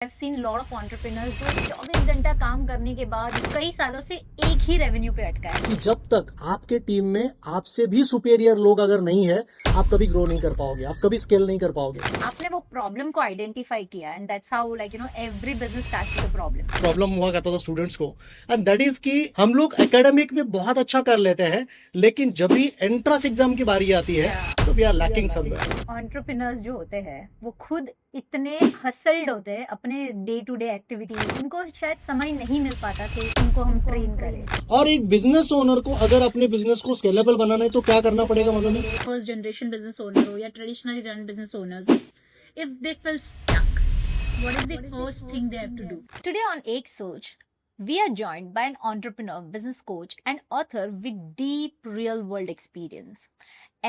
I've seen a lot of entrepreneurs जो 24 घंटा काम करने के बाद कई सालों से एक ही रेवेन्यू पे अटका है। कि जब तक आपके टीम में आपसे भी सुपीरियर लोग अगर नहीं है, आप कभी ग्रो नहीं कर पाओगे, आप कभी स्केल नहीं कर पाओगे। आपने वो प्रॉब्लम को आइडेंटिफाई किया and that's how every business starts with a problem. Problem हुआ करता था स्टूडेंट्स को, एंड दैट इज कि हम लोग एकेडमिक में बहुत अच्छा कर लेते हैं, लेकिन जब भी एंट्रेंस एग्जाम की बारी आती है तो we are lacking somewhere. Entrepreneurs जो होते हैं वो खुद इतने हसल्ड होते हैं अपने डे टू डे एक्टिविटीज, उनको शायद समय नहीं मिल पाता कि उनको हम ट्रेन करें। और एक बिजनेस ओनर को अगर अपने बिजनेस को स्केलेबल बनाना है तो क्या करना पड़ेगा मालूम है? फर्स्ट जनरेशन बिजनेस ओनर हो या traditionally run business owners, if they feel stuck, what is the first thing they have to do? Today on Ek Soch, we are joined by an entrepreneur, business coach, and author with deep real-world experience.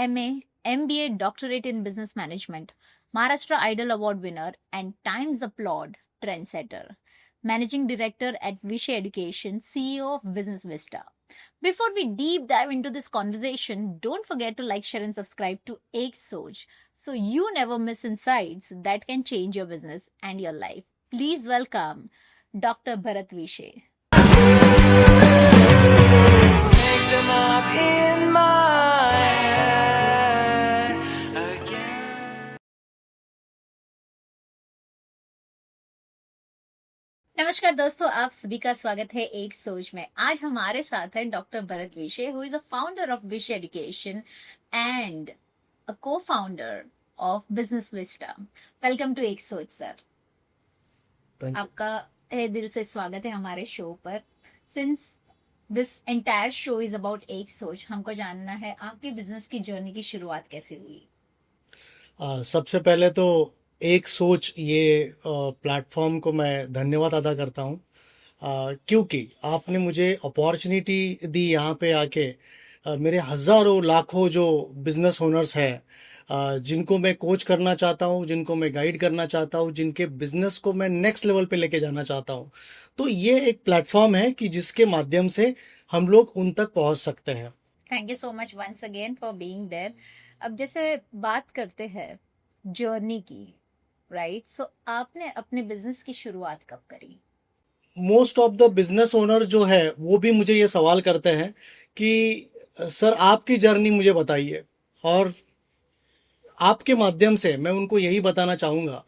MA, MBA, doctorate in business management, Maharashtra Idol Award winner, and Times Applaud trendsetter. Managing Director at Vishay Education, CEO of Business Vista. Before we deep dive into this conversation, don't forget to like, share, and subscribe to Ek Soch so you never miss insights that can change your business and your life. Please welcome Dr. Bharat Vishay. Make them up in my head again. नमस्कार दोस्तों, आप सभी का स्वागत है एक सोच में। आज हमारे साथ है doctor Bharat Vishe, who is a founder of Vishe education and a co founder of business vista. Welcome to Ek Soch sir. आपका तहे दिल से स्वागत है हमारे शो पर। Since this entire show is about एक सोच, हमको जानना है आपकी बिजनेस की जर्नी की शुरुआत कैसे हुई। सबसे पहले तो एक सोच ये प्लेटफॉर्म को मैं धन्यवाद अदा करता हूँ, क्योंकि आपने मुझे अपॉर्चुनिटी दी यहाँ पे आके। मेरे हज़ारों लाखों जो बिजनेस ओनर्स हैं, जिनको मैं कोच करना चाहता हूँ, जिनको मैं गाइड करना चाहता हूँ, जिनके बिजनेस को मैं नेक्स्ट लेवल पे लेके जाना चाहता हूँ, तो ये एक प्लेटफॉर्म है कि जिसके माध्यम से हम लोग उन तक पहुँच सकते हैं। Thank you so much once again for being there. अब जैसे बात करते हैं जर्नी की, राइट, सो आपने अपने बिजनेस की शुरुआत कब करी? Most of the business owner जो है वो भी मुझे ये सवाल करते हैं कि सर आपकी जर्नी मुझे बताइए, और आपके माध्यम से मैं उनको यही बताना चाहूँगा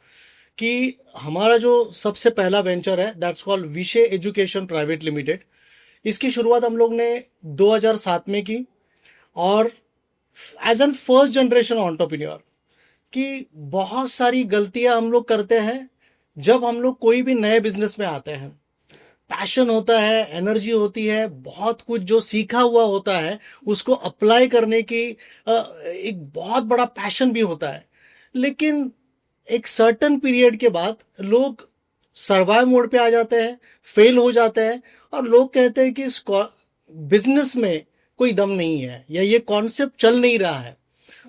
कि हमारा जो सबसे पहला वेंचर है that's called Vishe education private limited. इसकी शुरुआत हम लोग ने 2007 में की, और as an first generation entrepreneur कि बहुत सारी गलतियां हम लोग करते हैं जब हम लोग कोई भी नए बिजनेस में आते हैं। पैशन होता है, एनर्जी होती है, बहुत कुछ जो सीखा हुआ होता है उसको अप्लाई करने की एक बहुत बड़ा पैशन भी होता है, लेकिन एक सर्टन पीरियड के बाद लोग सर्वाइव मोड पे आ जाते हैं, फेल हो जाते हैं, और लोग कहते हैं कि इस बिजनेस में कोई दम नहीं है या ये कॉन्सेप्ट चल नहीं रहा है।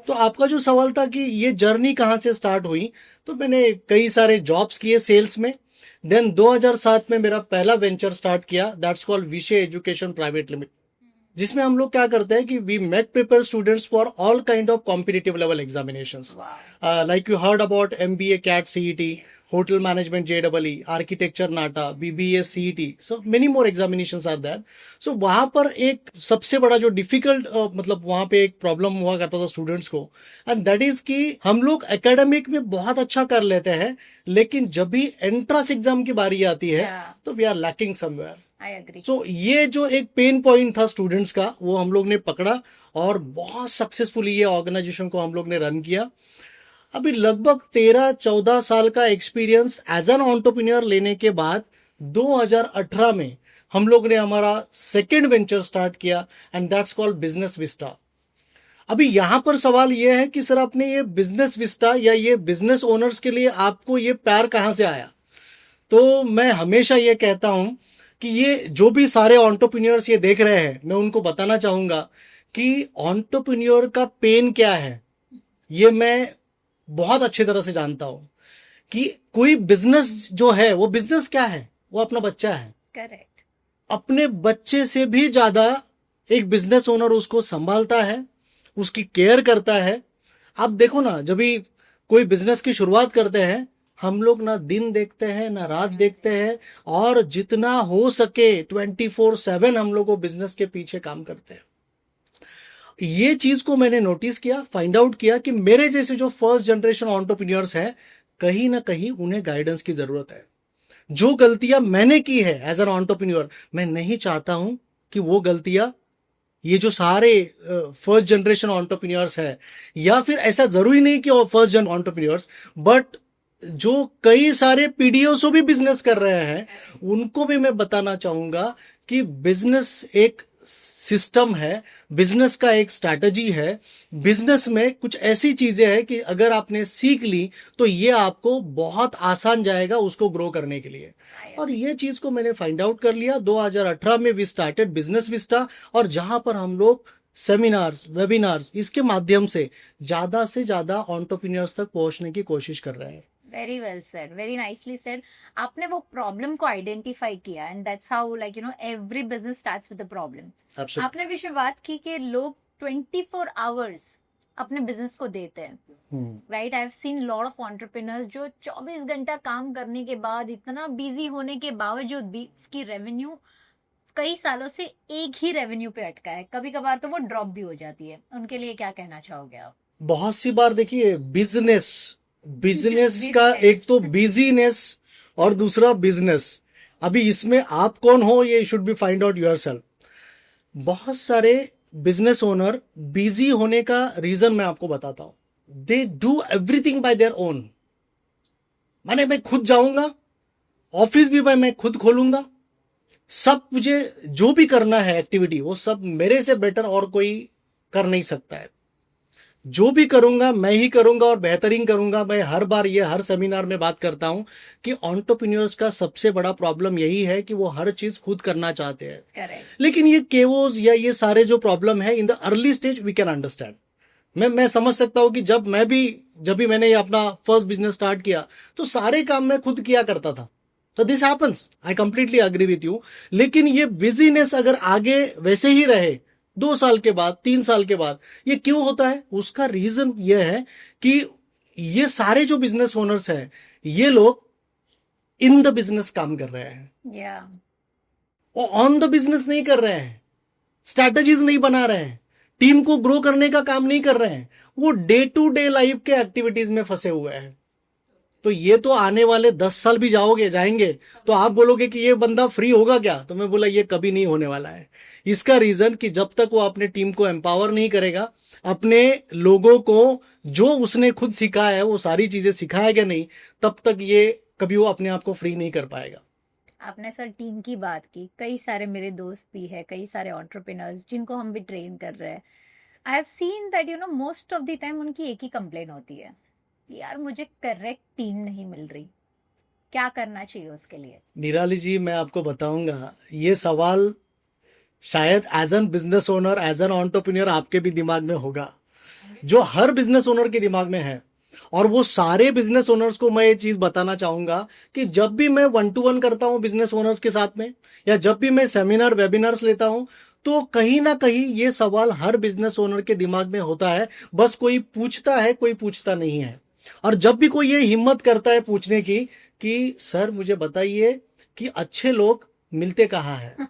तो आपका जो सवाल था कि ये जर्नी कहाँ से स्टार्ट हुई, तो मैंने कई सारे जॉब्स किए सेल्स में। देन 2007 में मेरा पहला वेंचर स्टार्ट किया that's called Vishe education private limited, जिसमें हम लोग क्या करते हैं कि we make prepare students for all kind of competitive level examinations, like you heard about MBA cat CET, hotel management JEE, architecture NATA, BBA CET, so many more examinations are there. सो वहां पर एक सबसे बड़ा जो difficult वहां पे एक problem हुआ करता था स्टूडेंट्स को, एंड दैट इज कि हम लोग एकेडमिक में बहुत अच्छा कर लेते हैं, लेकिन जब भी एंट्रेंस एग्जाम की बारी आती है तो we are lacking somewhere. I agree. So ये जो एक पेन पॉइंट था स्टूडेंट्स का, वो हम लोग ने पकड़ा और बहुत सक्सेसफुली ये ऑर्गेनाइजेशन को हम लोग ने रन किया। अभी लगभग 13-14 साल का एक्सपीरियंस एज एन एंटरप्रेन्योर लेने के बाद 2018 में हम लोग ने हमारा सेकेंड वेंचर स्टार्ट किया, and that's called business Vista. अभी यहां पर सवाल यह है कि सर आपने ये बिजनेस विस्टा या ये बिजनेस ओनर्स के लिए आपको ये प्यार कहां से आया? तो मैं हमेशा ये कहता हूं कि ये जो भी सारे एंटरप्रेन्योर्स ये देख रहे हैं, मैं उनको बताना चाहूंगा कि एंटरप्रेन्योर का पेन क्या है, ये मैं बहुत अच्छी तरह से जानता हूं कि कोई बिजनेस जो है वो बिजनेस क्या है, वो अपना बच्चा है। करेक्ट। अपने बच्चे से भी ज्यादा एक बिजनेस ओनर उसको संभालता है, उसकी केयर करता है। आप देखो ना, जब भी कोई बिजनेस की शुरुआत करते हैं हम लोग ना दिन देखते हैं ना रात देखते हैं, और जितना हो सके 24/7 हम लोग को बिजनेस के पीछे काम करते हैं। ये चीज को मैंने नोटिस किया, फाइंड आउट किया कि मेरे जैसे जो फर्स्ट जनरेशन एंटरप्रेन्योर्स हैं, कहीं ना कहीं उन्हें गाइडेंस की जरूरत है। जो गलतियां मैंने की है एज एन एंटरप्रेन्योर, मैं नहीं चाहता हूं कि वो गलतियां ये जो सारे फर्स्ट जनरेशन एंटरप्रेन्योर्स है, या फिर ऐसा जरूरी नहीं कि फर्स्ट जन एंटरप्रेन्योर्स, बट जो कई सारे पीडीओ भी बिजनेस कर रहे हैं, उनको भी मैं बताना चाहूंगा कि बिजनेस एक सिस्टम है, बिजनेस का एक स्ट्रैटेजी है। बिजनेस में कुछ ऐसी चीजें हैं कि अगर आपने सीख ली तो ये आपको बहुत आसान जाएगा उसको ग्रो करने के लिए। और ये चीज को मैंने फाइंड आउट कर लिया। 2018 में वी स्टार्टेड बिजनेस विस्टा, और जहां पर हम लोग सेमिनार्स, वेबिनार्स, इसके माध्यम से ज्यादा एंटरप्रेन्योर्स तक पहुंचने की कोशिश कर रहे हैं। Very well said, very nicely said. आपने वो प्रॉब्लम को आइडेंटिफाई किया, and that's how like every business starts with the problem. Absolutely. आपने विषय बात की कि लोग 24 आवर्स अपने बिजनेस को देते हैं, right? I have seen lot of entrepreneurs जो 24 घंटा काम करने के बाद, इतना बिजी होने के बावजूद भी उसकी रेवेन्यू कई सालों से एक ही रेवेन्यू पे अटका है, कभी कभार तो वो ड्रॉप भी हो जाती है। उनके लिए क्या कहना चाहोगे आप? बहुत सी बार देखिए, बिजनेस का एक तो बिजीनेस और दूसरा बिजनेस, अभी इसमें आप कौन हो ये should be find out yourself. बहुत सारे बिजनेस ओनर बिजी होने का रीजन मैं आपको बताता हूं। They do everything by their own. माने मैं खुद जाऊंगा, ऑफिस भी मैं खुद खोलूंगा, सब मुझे जो भी करना है एक्टिविटी, वो सब मेरे से बेटर और कोई कर नहीं सकता है। जो भी करूंगा मैं ही करूंगा और बेहतरीन करूंगा। मैं हर सेमिनार में बात करता हूं कि एंटरप्रेन्योर्स का सबसे बड़ा प्रॉब्लम यही है कि वो हर चीज खुद करना चाहते हैं। करेक्ट। लेकिन ये केवोस या ये सारे जो प्रॉब्लम है in the early stage we can understand. मैं समझ सकता हूं कि जब भी मैंने ये अपना फर्स्ट बिजनेस स्टार्ट किया तो सारे काम मैं खुद किया करता था। तो this happens, I completely agree with you. लेकिन ये बिजीनेस अगर आगे वैसे ही रहे 2 साल के बाद, 3 साल के बाद, ये क्यों होता है? उसका रीजन ये है कि ये सारे जो बिजनेस ओनर्स हैं, ये लोग इन द बिजनेस काम कर रहे हैं, या वो ऑन द बिजनेस नहीं कर रहे हैं, स्ट्रैटेजीज नहीं बना रहे हैं, टीम को ग्रो करने का काम नहीं कर रहे हैं, वो डे टू डे लाइफ के एक्टिविटीज में फंसे हुए हैं। तो ये तो आने वाले 10 साल भी जाएंगे तो आप बोलोगे कि ये बंदा फ्री होगा क्या? तो मैं बोला ये कभी नहीं होने वाला है। इसका रीजन कि जब तक वो अपने टीम को एम्पावर नहीं करेगा, अपने लोगों को जो उसने खुद सीखा है वो सारी चीजें सिखाएगा नहीं, तब तक ये कभी वो अपने आप को फ्री नहीं कर पाएगा। आपने सर टीम की बात की, कई सारे मेरे दोस्त भी है, कई सारे एंटरप्रेन्योर्स जिनको हम भी ट्रेन कर रहे हैं। I have seen that most of the time उनकी एक ही कंप्लेन होती है, यार मुझे करेक्ट टीम नहीं मिल रही। क्या करना चाहिए उसके लिए? निराली जी, मैं आपको बताऊंगा, ये सवाल शायद as an business owner, as an entrepreneur आपके भी दिमाग में होगा, जो हर बिजनेस ओनर के दिमाग में है। और वो सारे बिजनेस ओनर्स को मैं ये चीज बताना चाहूंगा कि जब भी मैं 1-to-1 करता हूं बिजनेस ओनर्स के साथ में, या जब भी मैं सेमिनार वेबिनार्स लेता हूं, तो कहीं ना कहीं ये सवाल हर बिजनेस ओनर के दिमाग में होता है। बस कोई पूछता है, कोई पूछता नहीं है। और जब भी कोई ये हिम्मत करता है पूछने की कि सर मुझे बताइए कि अच्छे लोग मिलते कहाँ हैं,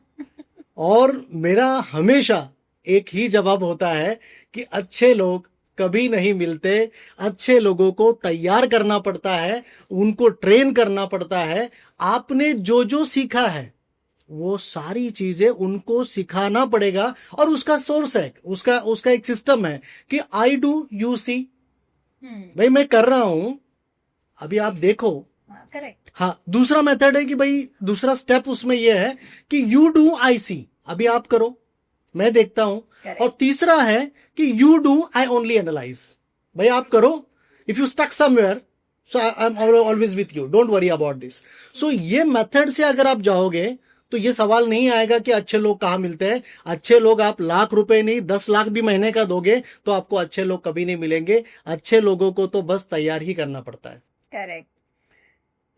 और मेरा हमेशा एक ही जवाब होता है कि अच्छे लोग कभी नहीं मिलते। अच्छे लोगों को तैयार करना पड़ता है, उनको ट्रेन करना पड़ता है। आपने जो जो सीखा है वो सारी चीजें उनको सिखाना पड़ेगा, और उसका सोर्स है, उसका एक सिस्टम है कि आई डू यू सी। भाई मैं कर रहा हूं, अभी आप देखो। करेक्ट। हाँ, दूसरा मेथड है कि भाई दूसरा स्टेप उसमें यह है कि यू डू आई सी, अभी आप करो मैं देखता हूं। Correct. और तीसरा है कि you do I only analyse. भाई आप करो, if you stuck somewhere so I am always with you, don't worry about this. So ये मेथड से अगर आप जाओगे तो ये सवाल नहीं आएगा कि अच्छे लोग कहाँ मिलते हैं। अच्छे लोग आप लाख रुपए नहीं 10 लाख भी महीने का दोगे तो आपको अच्छे लोग कभी नहीं मिलेंगे। अच्छे लोगों को तो बस तैयार ही करना पड़ता है। करेक्ट।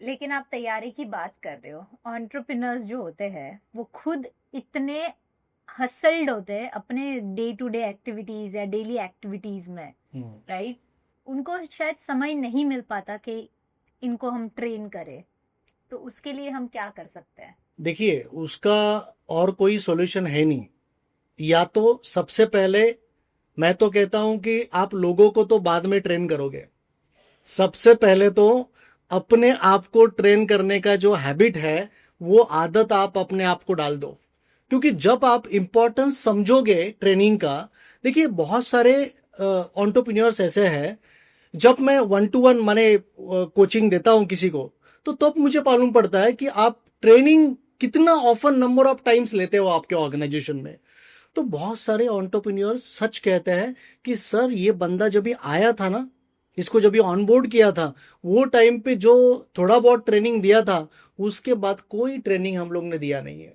लेकिन आप तैयारी की बात कर रहे हो, एंटरप्रेन्योर्स जो होते हैं वो खुद इतने हसल्ड होते हैं अपने डे टू डे एक्टिविटीज या डेली एक्टिविटीज में, राइट? उनको शायद समय नहीं मिल पाता कि इनको हम ट्रेन करें, तो उसके लिए हम क्या कर सकते हैं? देखिए, उसका और कोई सॉल्यूशन है नहीं। या तो सबसे पहले मैं तो कहता हूं कि आप लोगों को तो बाद में ट्रेन करोगे, सबसे पहले तो अपने आप को ट्रेन करने का जो हैबिट है वो आदत आप अपने आप को डाल दो। क्योंकि जब आप इंपॉर्टेंस समझोगे ट्रेनिंग का, देखिए बहुत सारे एंटरप्रेन्योर्स ऐसे हैं, जब मैं 1-to-1 माने कोचिंग देता हूं किसी को, तो तब मुझे मालूम पड़ता है कि आप ट्रेनिंग कितना ऑफन नंबर ऑफ टाइम्स लेते हो आपके ऑर्गेनाइजेशन में। तो बहुत सारे एंटरप्रेन्योर्स सच कहते हैं कि सर ये बंदा जब ये आया था ना, इसको जब ये ऑनबोर्ड किया था, वो टाइम पे जो थोड़ा बहुत ट्रेनिंग दिया था, उसके बाद कोई ट्रेनिंग हम लोग ने दिया नहीं है।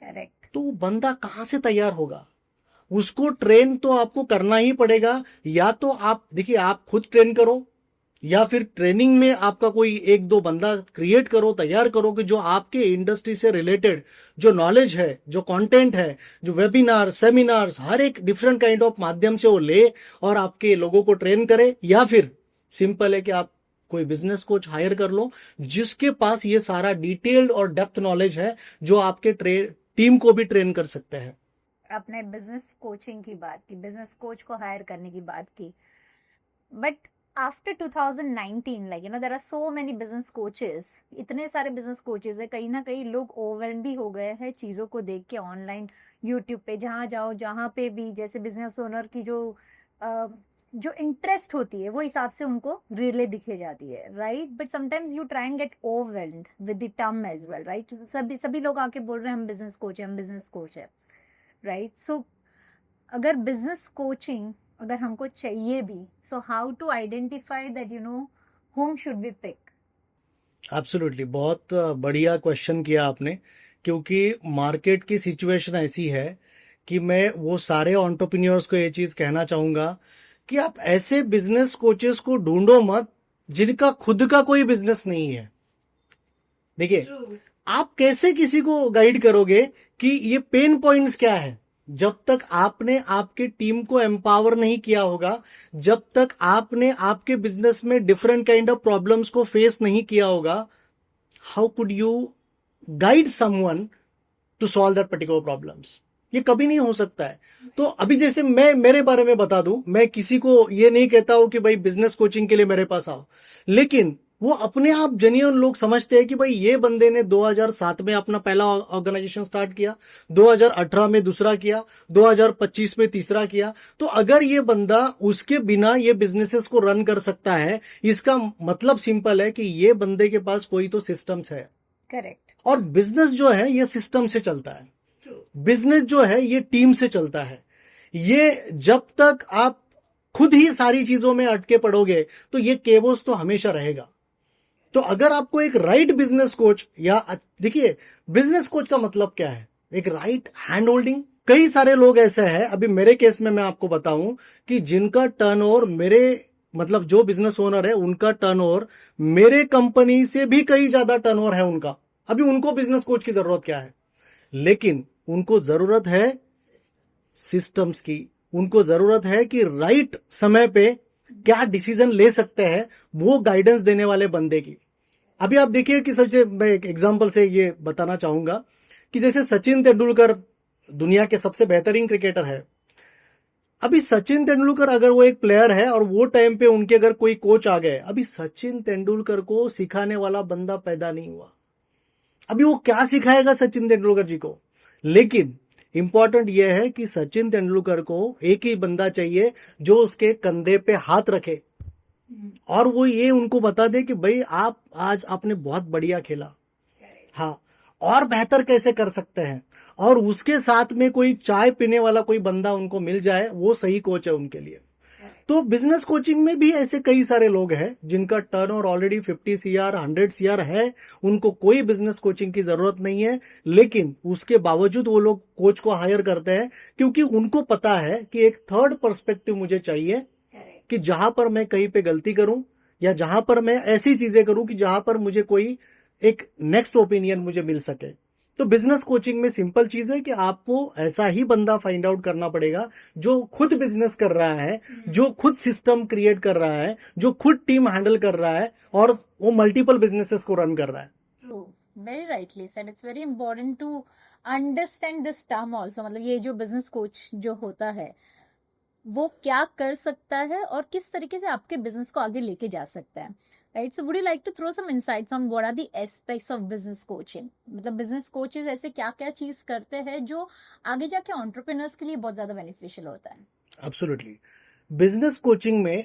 करेक्ट। तो वो बंदा कहाँ से तैयार होगा? उसको ट्रेन तो आपको करना ही पड़ेगा। या तो आप देखिए, आप खुद ट्रेन करो, या फिर ट्रेनिंग में आपका कोई एक दो बंदा क्रिएट करो, तैयार करो कि जो आपके इंडस्ट्री से रिलेटेड जो नॉलेज है, जो कंटेंट है, जो वेबिनार सेमिनार्स, हर एक डिफरेंट काइंड ऑफ माध्यम से वो ले और आपके लोगों को ट्रेन करे। या फिर सिंपल है कि आप कोई बिजनेस कोच हायर कर लो, जिसके पास ये सारा डिटेल्ड और डेप्थ नॉलेज है, जो आपके टीम को भी ट्रेन कर सकते हैं। आपने बिजनेस कोचिंग की बात की, बिजनेस कोच को हायर करने की बात की, but after 2019 like there are so many business coaches, इतने सारे बिजनेस कोचेस है, कहीं ना कहीं लोग ओवरवेल्म भी हो गए हैं चीज़ों को देख के। ऑनलाइन यूट्यूब पे जहाँ जाओ, जहाँ पे भी जैसे बिजनेस ओनर की जो इंटरेस्ट होती है वो हिसाब से उनको रिले दिखे जाती है, right? But sometimes you try and get overwhelmed with the term as well, right? सभी लोग आके बोल रहे हैं हम बिजनेस कोच है, हम बिजनेस कोच है, राइट? सो अगर बिजनेस कोचिंग अगर हमको चाहिए भी, so how to identify that whom should we pick? Absolutely, बहुत बढ़िया क्वेश्चन किया आपने। क्योंकि मार्केट की सिचुएशन ऐसी है कि मैं वो सारे एंटरप्रेन्योर्स को ये चीज कहना चाहूंगा कि आप ऐसे बिजनेस कोचेस को ढूंढो मत जिनका खुद का कोई बिजनेस नहीं है। देखिए, आप कैसे किसी को गाइड करोगे कि ये पेन पॉइंट्स क्या है, जब तक आपने आपके टीम को एम्पावर नहीं किया होगा, जब तक आपने आपके बिजनेस में डिफरेंट काइंड ऑफ प्रॉब्लम्स को फेस नहीं किया होगा। How could you guide someone to solve that particular problems? ये कभी नहीं हो सकता है। तो अभी जैसे मैं मेरे बारे में बता दूं, मैं किसी को ये नहीं कहता हूं कि भाई बिजनेस कोचिंग के लिए मेरे पास आओ, लेकिन वो अपने आप जेन्युइन लोग समझते हैं कि भाई ये बंदे ने 2007 में अपना पहला ऑर्गेनाइजेशन स्टार्ट किया, 2018 में दूसरा किया, 2025 में तीसरा किया। तो अगर ये बंदा उसके बिना ये बिजनेसेस को रन कर सकता है, इसका मतलब सिंपल है कि ये बंदे के पास कोई तो सिस्टम्स है। करेक्ट। और बिजनेस जो है ये सिस्टम से चलता है, बिजनेस जो है ये टीम से चलता है। ये जब तक आप खुद ही सारी चीजों में अटके पड़ोगे तो ये केवोस तो हमेशा रहेगा। तो अगर आपको एक राइट बिजनेस कोच, या देखिए बिजनेस कोच का मतलब क्या है, एक राइट हैंड होल्डिंग। कई सारे लोग ऐसे हैं, अभी मेरे केस में मैं आपको बताऊं कि जिनका टर्नओवर मेरे मतलब जो बिजनेस ओनर है उनका टर्नओवर मेरे कंपनी से भी कई ज्यादा टर्नओवर है उनका। अभी उनको बिजनेस कोच की जरूरत क्या है, लेकिन उनको जरूरत है सिस्टम्स की। उनको जरूरत है कि राइट समय पे क्या डिसीजन ले सकते हैं, वो गाइडेंस देने वाले बंदे की। अभी आप देखिए कि सबसे मैं एक एग्जांपल से ये बताना चाहूंगा कि जैसे सचिन तेंदुलकर दुनिया के सबसे बेहतरीन क्रिकेटर है। अभी सचिन तेंदुलकर अगर वो एक प्लेयर है और वो टाइम पे उनके अगर कोई कोच आ गए, अभी सचिन तेंदुलकर को सिखाने वाला बंदा पैदा नहीं हुआ। अभी वो क्या सिखाएगा सचिन तेंदुलकर जी को? लेकिन इंपॉर्टेंट यह है कि सचिन तेंदुलकर को एक ही बंदा चाहिए जो उसके कंधे पे हाथ रखे और वो ये उनको बता दे कि भाई आप आज आपने बहुत बढ़िया खेला, हाँ, और बेहतर कैसे कर सकते हैं। और उसके साथ में कोई चाय पीने वाला कोई बंदा उनको मिल जाए, वो सही कोच है उनके लिए। तो बिजनेस कोचिंग में भी ऐसे कई सारे लोग हैं जिनका टर्नओवर ऑलरेडी 50 CR 100 CR है, उनको कोई बिजनेस कोचिंग की जरूरत नहीं है, लेकिन उसके बावजूद वो लोग कोच को हायर करते हैं क्योंकि उनको पता है कि एक थर्ड पर्सपेक्टिव मुझे चाहिए कि जहां पर मैं कहीं पे गलती करूं या जहां पर मैं ऐसी चीजें करूं कि जहां पर मुझे कोई एक नेक्स्ट ओपिनियन मुझे मिल सके। तो बिजनेस कोचिंग में सिंपल चीज है कि आपको ऐसा ही बंदा फाइंड आउट करना पड़ेगा जो खुद बिजनेस कर रहा है, जो खुद सिस्टम क्रिएट कर रहा है, जो खुद टीम हैंडल कर रहा है और वो मल्टीपल बिजनेसेस को रन कर रहा है. True. Very rightly said. It's very important to understand this term also. मतलब ये जो बिजनेस कोच जो होता है वो क्या कर सकता है और किस तरीके से आपके बिजनेस को आगे लेके जा सकता है, right? So would you like to throw some insights on what are the aspects of business coaching? मतलब बिजनेस कोचेस ऐसे क्या क्या चीज करते हैं जो आगे जाके एंटरप्रेन्योर्स के लिए बहुत ज्यादा बेनिफिशियल होता है? एब्सोल्युटली. बिजनेस कोचिंग में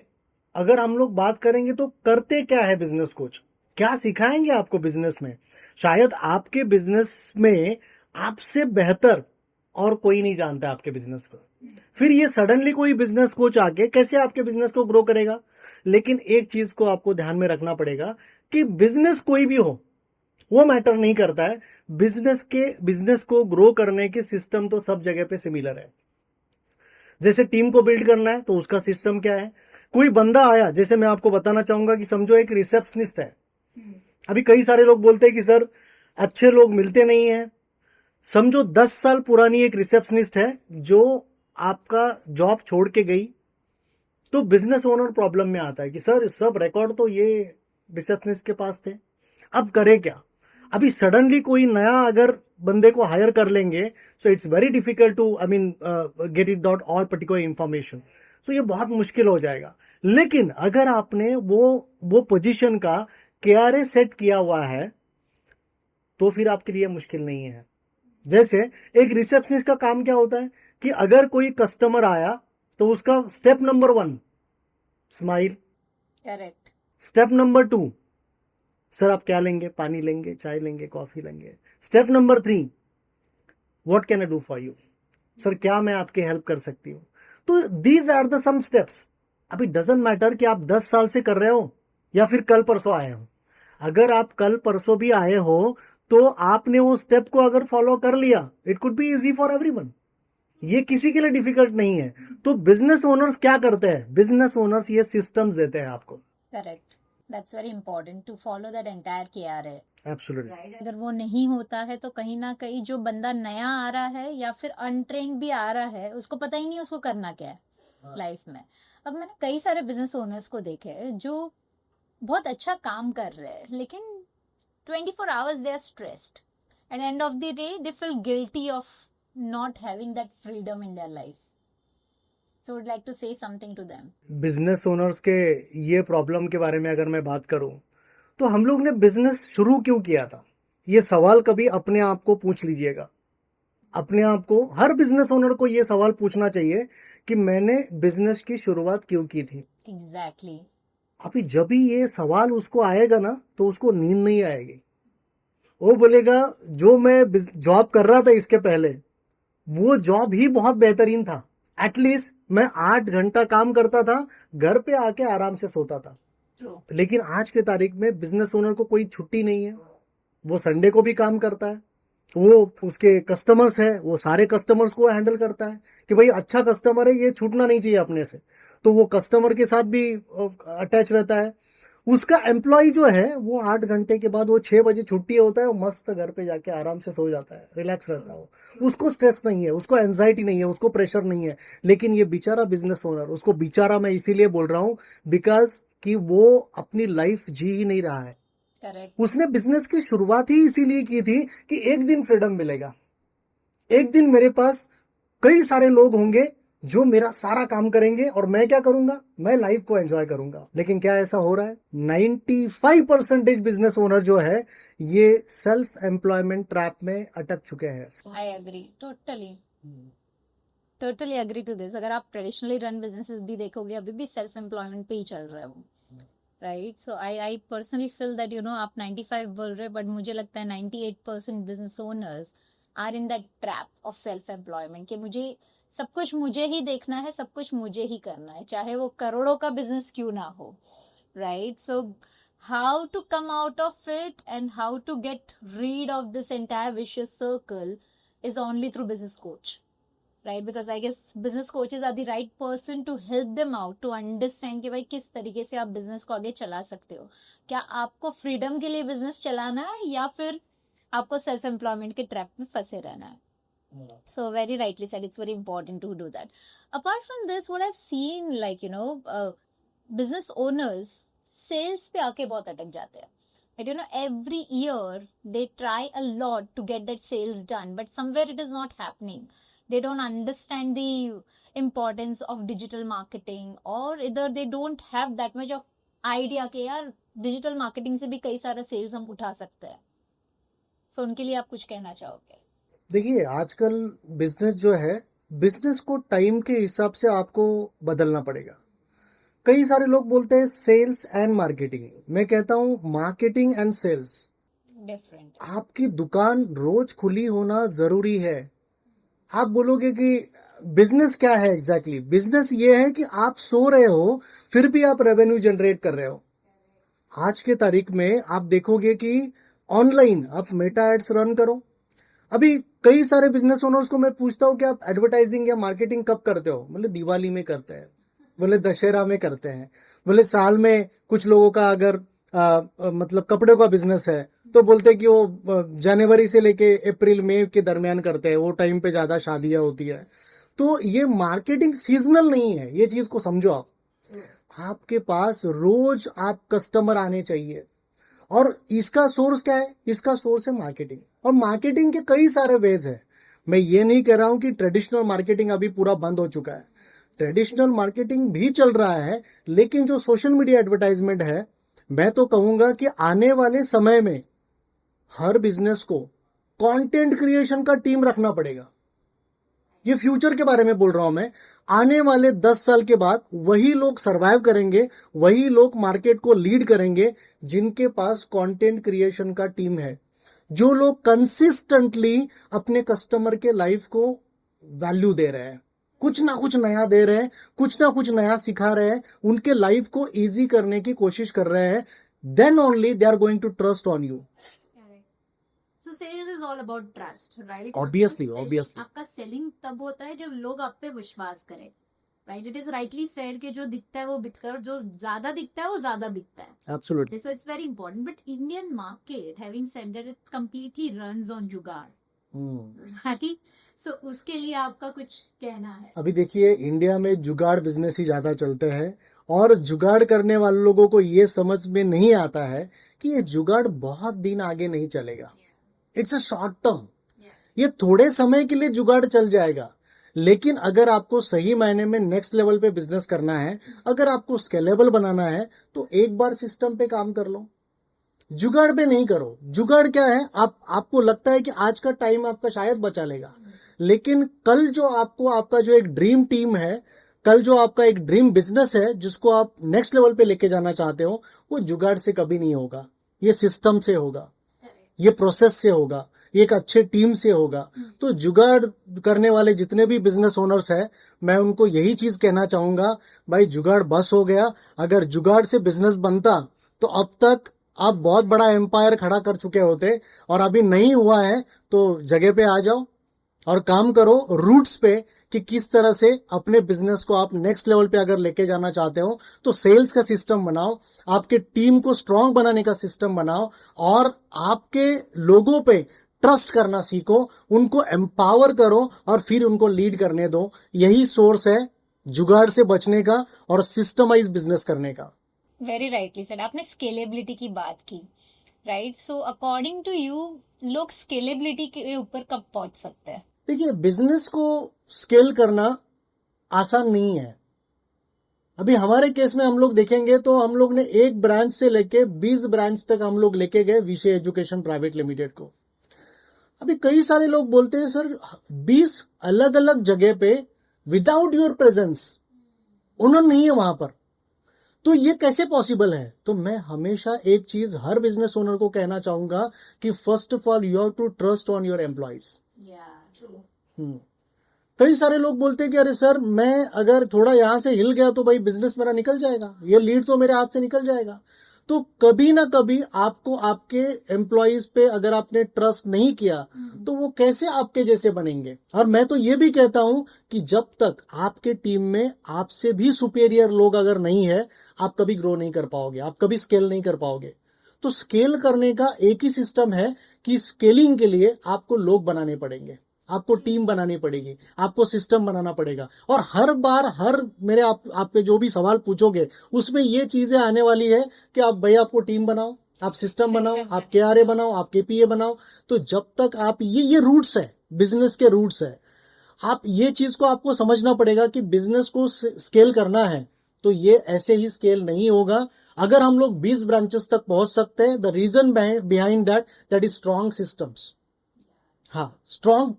अगर हम लोग बात करेंगे तो करते क्या है बिजनेस कोच, क्या सिखाएंगे आपको बिजनेस में? शायद आपके बिजनेस में आपसे बेहतर और कोई नहीं जानता आपके बिजनेस को. फिर ये सडनली कोई बिजनेस कोच आके कैसे आपके बिजनेस को ग्रो करेगा? लेकिन एक चीज को आपको ध्यान में रखना पड़ेगा कि बिजनेस कोई भी हो वो मैटर नहीं करता है. बिजनेस को ग्रो करने के सिस्टम तो सब जगह पे सिमिलर है. जैसे टीम को बिल्ड करना है तो उसका सिस्टम क्या है? कोई बंदा आया, जैसे मैं आपको बताना चाहूंगा कि समझो एक रिसेप्शनिस्ट है. अभी कई सारे लोग बोलते हैं कि सर अच्छे लोग मिलते नहीं है. समझो 10 साल पुरानी एक रिसेप्शनिस्ट है जो आपका जॉब छोड़ के गई, तो बिजनेस ओनर प्रॉब्लम में आता है कि सर सब रिकॉर्ड तो ये रिसेप्शनिस्ट के पास थे, अब करे क्या? अभी सडनली कोई नया अगर बंदे को हायर कर लेंगे, so it's very difficult to get it out all particular information. So ये बहुत मुश्किल हो जाएगा. लेकिन अगर आपने वो पोजीशन का KRA सेट किया हुआ है तो फिर आपके लिए मुश्किल नहीं है. जैसे एक रिसेप्शनिस्ट का काम क्या होता है कि अगर कोई कस्टमर आया तो उसका step number 1 smile, correct. Step number 2 sir आप क्या लेंगे, पानी लेंगे, चाय लेंगे, कॉफी लेंगे. Step number 3 what can I do for you, sir क्या मैं आपकी हेल्प कर सकती हूँ. तो these are the some steps. अभी डजंट मैटर कि आप 10 साल से कर रहे हो या फिर कल परसों आए हो. अगर आप कल परसों भी आए हो तो आपने वो स्टेप को अगर फॉलो कर लिया, it could be easy for everyone. ये किसी के लिए डिफिकल्ट नहीं है. तो बिजनेस ओनर्स क्या करते हैं? बिजनेस ओनर्स ये सिस्टम्स देते हैं आपको. Correct. That's very important to follow that entire KRA. Absolutely. अगर वो नहीं होता है तो कहीं ना कहीं जो बंदा नया आ रहा है या फिर अनट्रेन्ड भी आ रहा है उसको पता ही नहीं उसको करना क्या है लाइफ में. अब मैंने कई सारे बिजनेस ओनर्स को देखे जो बहुत अच्छा काम कर रहे हैं लेकिन 24 hours they are stressed and end of the day they feel guilty of not having that freedom in their life. So would like to say something to them. Business owners के ये प्रॉब्लम के बारे में अगर मैं बात करूं तो हम लोग ने बिजनेस शुरू क्यों किया था, ये सवाल कभी अपने आप को पूछ लीजिएगा. अपने आप को, हर बिजनेस ओनर को ये सवाल पूछना चाहिए कि मैंने बिजनेस की शुरुआत क्यों की थी. Exactly. अभी जब भी ये सवाल उसको आएगा ना तो उसको नींद नहीं आएगी. वो बोलेगा जो मैं जॉब कर रहा था इसके पहले वो जॉब ही बहुत बेहतरीन था. एटलीस्ट मैं 8 घंटा काम करता था, घर पे आके आराम से सोता था. लेकिन आज के तारीख में बिजनेस ओनर को कोई छुट्टी नहीं है. वो संडे को भी काम करता है. वो उसके कस्टमर्स है, वो सारे कस्टमर्स को हैंडल करता है कि भाई अच्छा कस्टमर है, ये छूटना नहीं चाहिए अपने से. तो वो कस्टमर के साथ भी अटैच रहता है. उसका एम्प्लॉय जो है वो 8 घंटे के बाद वो 6 बजे छुट्टी होता है, वो मस्त घर पे जाके आराम से सो जाता है, रिलैक्स रहता है. उसको स्ट्रेस नहीं है, उसको एंजाइटी नहीं है, उसको प्रेशर नहीं है. लेकिन ये बेचारा बिजनेस ओनर, उसको बेचारा मैं इसीलिए बोल रहा हूँ बिकॉज कि वो अपनी लाइफ जी ही नहीं रहा है. करेक्ट. उसने बिजनेस की शुरुआत ही इसीलिए की थी कि एक दिन फ्रीडम मिलेगा, एक दिन मेरे पास कई सारे लोग होंगे जो मेरा सारा काम करेंगे और मैं क्या करूंगा, मैं लाइफ को एंजॉय करूंगा. लेकिन क्या ऐसा हो रहा है? 95% बिजनेस ओनर जो है ये सेल्फ एम्प्लॉयमेंट ट्रैप में अटक चुके हैं. I agree totally agree to this. अगर आप ट्रेडिशनली रन बिजनेसेस भी देखोगे अभी भी सेल्फ एम्प्लॉयमेंट पे ही चल रहा है वो, right? So I personally feel that आप 95 बोल रहे बट मुझे लगता है 98% business owners are in that trap of self employment कि मुझे सब कुछ मुझे ही देखना है, सब कुछ मुझे ही करना है, चाहे वो करोड़ों का बिजनेस क्यों ना हो, right? So how to come out of it and how to get rid of this entire vicious circle is only through business coach, right? Because I guess business coaches are the right person to help them out to understand कि भाई किस तरीके से आप business को आगे चला सकते हो. क्या आपको फ्रीडम के लिए बिजनेस चलाना है या फिर आपको सेल्फ एम्प्लॉयमेंट के ट्रैप में फंसे रहना है. So very rightly said, it's very important to do that. Apart from this, what I've seen, like, business owners sales पे आके बहुत अटक जाते हैं. But every year they try a lot to get that sales done, but somewhere it is not happening. They don't understand the importance of digital marketing, or either they don't have that much of idea कि यार digital marketing से भी कई सारा sales हम उठा सकते हैं. So उनके लिए आप कुछ कहना चाहोगे? देखिए, आजकल बिजनेस जो है, बिजनेस को टाइम के हिसाब से आपको बदलना पड़ेगा. कई सारे लोग बोलते हैं सेल्स एंड मार्केटिंग. मैं कहता हूं मार्केटिंग एंड सेल्स. Different. आपकी दुकान रोज खुली होना जरूरी है. आप बोलोगे कि बिजनेस क्या है एग्जैक्टली? बिजनेस ये है कि आप सो रहे हो फिर भी आप रेवेन्यू जनरेट कर रहे हो. आज के तारीख में आप देखोगे कि ऑनलाइन आप मेटा एड्स रन करो. अभी कई सारे बिजनेस ओनर्स को मैं पूछता हूँ कि आप एडवर्टाइजिंग या मार्केटिंग कब करते हो? बोले दिवाली में करते हैं, बोले दशहरा में करते हैं, बोले साल में कुछ लोगों का अगर मतलब कपड़े का बिजनेस है तो बोलते हैं कि वो जनवरी से लेके अप्रैल मई के दरमियान करते हैं, वो टाइम पे ज्यादा शादियां होती है. तो ये मार्केटिंग सीजनल नहीं है, ये चीज को समझो आप. आपके पास रोज आप कस्टमर आने चाहिए. और इसका सोर्स क्या है? इसका सोर्स है मार्केटिंग. और मार्केटिंग के कई सारे वेज है. मैं ये नहीं कह रहा हूं कि ट्रेडिशनल मार्केटिंग अभी पूरा बंद हो चुका है. ट्रेडिशनल मार्केटिंग भी चल रहा है, लेकिन जो सोशल मीडिया एडवर्टाइजमेंट है, मैं तो कहूंगा कि आने वाले समय में हर बिजनेस को कंटेंट क्रिएशन का टीम रखना पड़ेगा. ये फ्यूचर के बारे में बोल रहा हूं मैं. आने वाले 10 साल के बाद वही लोग सरवाइव करेंगे, वही लोग मार्केट को लीड करेंगे जिनके पास कंटेंट क्रिएशन का टीम है. जो लोग कंसिस्टेंटली अपने कस्टमर के लाइफ को वैल्यू दे रहे हैं, कुछ ना कुछ नया दे रहे हैं, कुछ ना कुछ नया सिखा रहे हैं, उनके लाइफ को इजी करने की कोशिश कर रहे हैं, then only they are going to trust on you. So sales is all about trust, right? Obviously, आपका obviously. आपका सेलिंग तब होता है जब लोग आप पे विश्वास करें, right? It is rightly said कि जो दिखता है वो बिकता है, और जो ज्यादा दिखता है वो ज्यादा बिकता है. Absolutely. So it's very important. But Indian market, having said that, it completely runs on जुगाड़, right? So उसके लिए आपका कुछ कहना है? अभी देखिए, इंडिया में जुगाड़ बिजनेस ही ज्यादा चलते हैं, और जुगाड़ करने वाले लोगों को ये समझ में नहीं आता है कि ये जुगाड़ बहुत दिन आगे नहीं चलेगा. It's a short term. ये थोड़े समय के लिए जुगाड़ चल जाएगा, लेकिन अगर आपको सही मायने में नेक्स्ट लेवल पे बिजनेस करना है, अगर आपको स्केलेबल बनाना है, तो एक बार सिस्टम पे काम कर लो, जुगाड़ पे नहीं करो. जुगाड़ क्या है? आपको लगता है कि आज का टाइम आपका शायद बचा लेगा, लेकिन कल जो आपका जो एक ड्रीम टीम है, कल जो आपका एक ड्रीम बिजनेस है जिसको आप नेक्स्ट लेवल पे लेके जाना चाहते हो, वो जुगाड़ से कभी नहीं होगा. ये सिस्टम से होगा, ये प्रोसेस से होगा, ये एक अच्छे टीम से होगा. तो जुगाड़ करने वाले जितने भी बिजनेस ओनर्स हैं, मैं उनको यही चीज कहना चाहूंगा, भाई जुगाड़ बस हो गया. अगर जुगाड़ से बिजनेस बनता तो अब तक आप बहुत बड़ा एम्पायर खड़ा कर चुके होते, और अभी नहीं हुआ है तो जगह पे आ जाओ और काम करो रूट्स पे कि किस तरह से अपने बिजनेस को आप नेक्स्ट लेवल पे अगर लेके जाना चाहते हो तो सेल्स का सिस्टम बनाओ, आपके टीम को स्ट्रांग बनाने का सिस्टम बनाओ, और आपके लोगों पे ट्रस्ट करना सीखो, उनको एम्पावर करो और फिर उनको लीड करने दो. यही सोर्स है जुगाड़ से बचने का और सिस्टमाइज बिजनेस करने का. Very rightly said. आपने स्केलेबिलिटी की बात की, right? So according to you, लोग स्केलेबिलिटी के ऊपर कब पहुंच सकते हैं? देखिए, बिजनेस को स्केल करना आसान नहीं है. अभी हमारे केस में हम लोग देखेंगे तो हम लोग ने एक ब्रांच से लेके 20 ब्रांच तक हम लोग लेके गए विषय एजुकेशन प्राइवेट लिमिटेड को. अभी कई सारे लोग बोलते हैं सर 20 अलग अलग जगह पे विदाउट योर प्रेजेंस ओनर नहीं है वहां पर, तो ये कैसे पॉसिबल है? तो मैं हमेशा एक चीज हर बिजनेस ओनर को कहना चाहूंगा कि first of all you have to trust on your employees. कई सारे लोग बोलते हैं कि अरे सर मैं अगर थोड़ा यहां से हिल गया तो भाई बिजनेस मेरा निकल जाएगा, ये लीड तो मेरे हाथ से निकल जाएगा. तो कभी ना कभी आपको आपके एम्प्लॉइज पे अगर आपने ट्रस्ट नहीं किया तो वो कैसे आपके जैसे बनेंगे? और मैं तो ये भी कहता हूं कि जब तक आपके टीम में आपसे भी सुपीरियर लोग अगर नहीं है, आप कभी ग्रो नहीं कर पाओगे, आप कभी स्केल नहीं कर पाओगे. तो स्केल करने का एक ही सिस्टम है कि स्केलिंग के लिए आपको लोग बनाने पड़ेंगे, आपको टीम बनानी पड़ेगी, आपको सिस्टम बनाना पड़ेगा। और हर बार मेरे आपके जो भी सवाल पूछोगे उसमें ये चीजें आने वाली है कि आप भैया आपको टीम बनाओ, आप सिस्टम बनाओ, आप KRA बनाओ, आप KPA बनाओ। तो जब तक आप ये रूट्स है, बिजनेस के रूट्स है, आप ये चीज को आपको समझना पड़ेगा कि बिजनेस को स्केल करना है तो ये ऐसे ही स्केल नहीं होगा। अगर हम लोग 20 ब्रांचेस तक पहुंच सकते हैं, the reason behind that is strong systems. हाँ, स्ट्रॉन्ग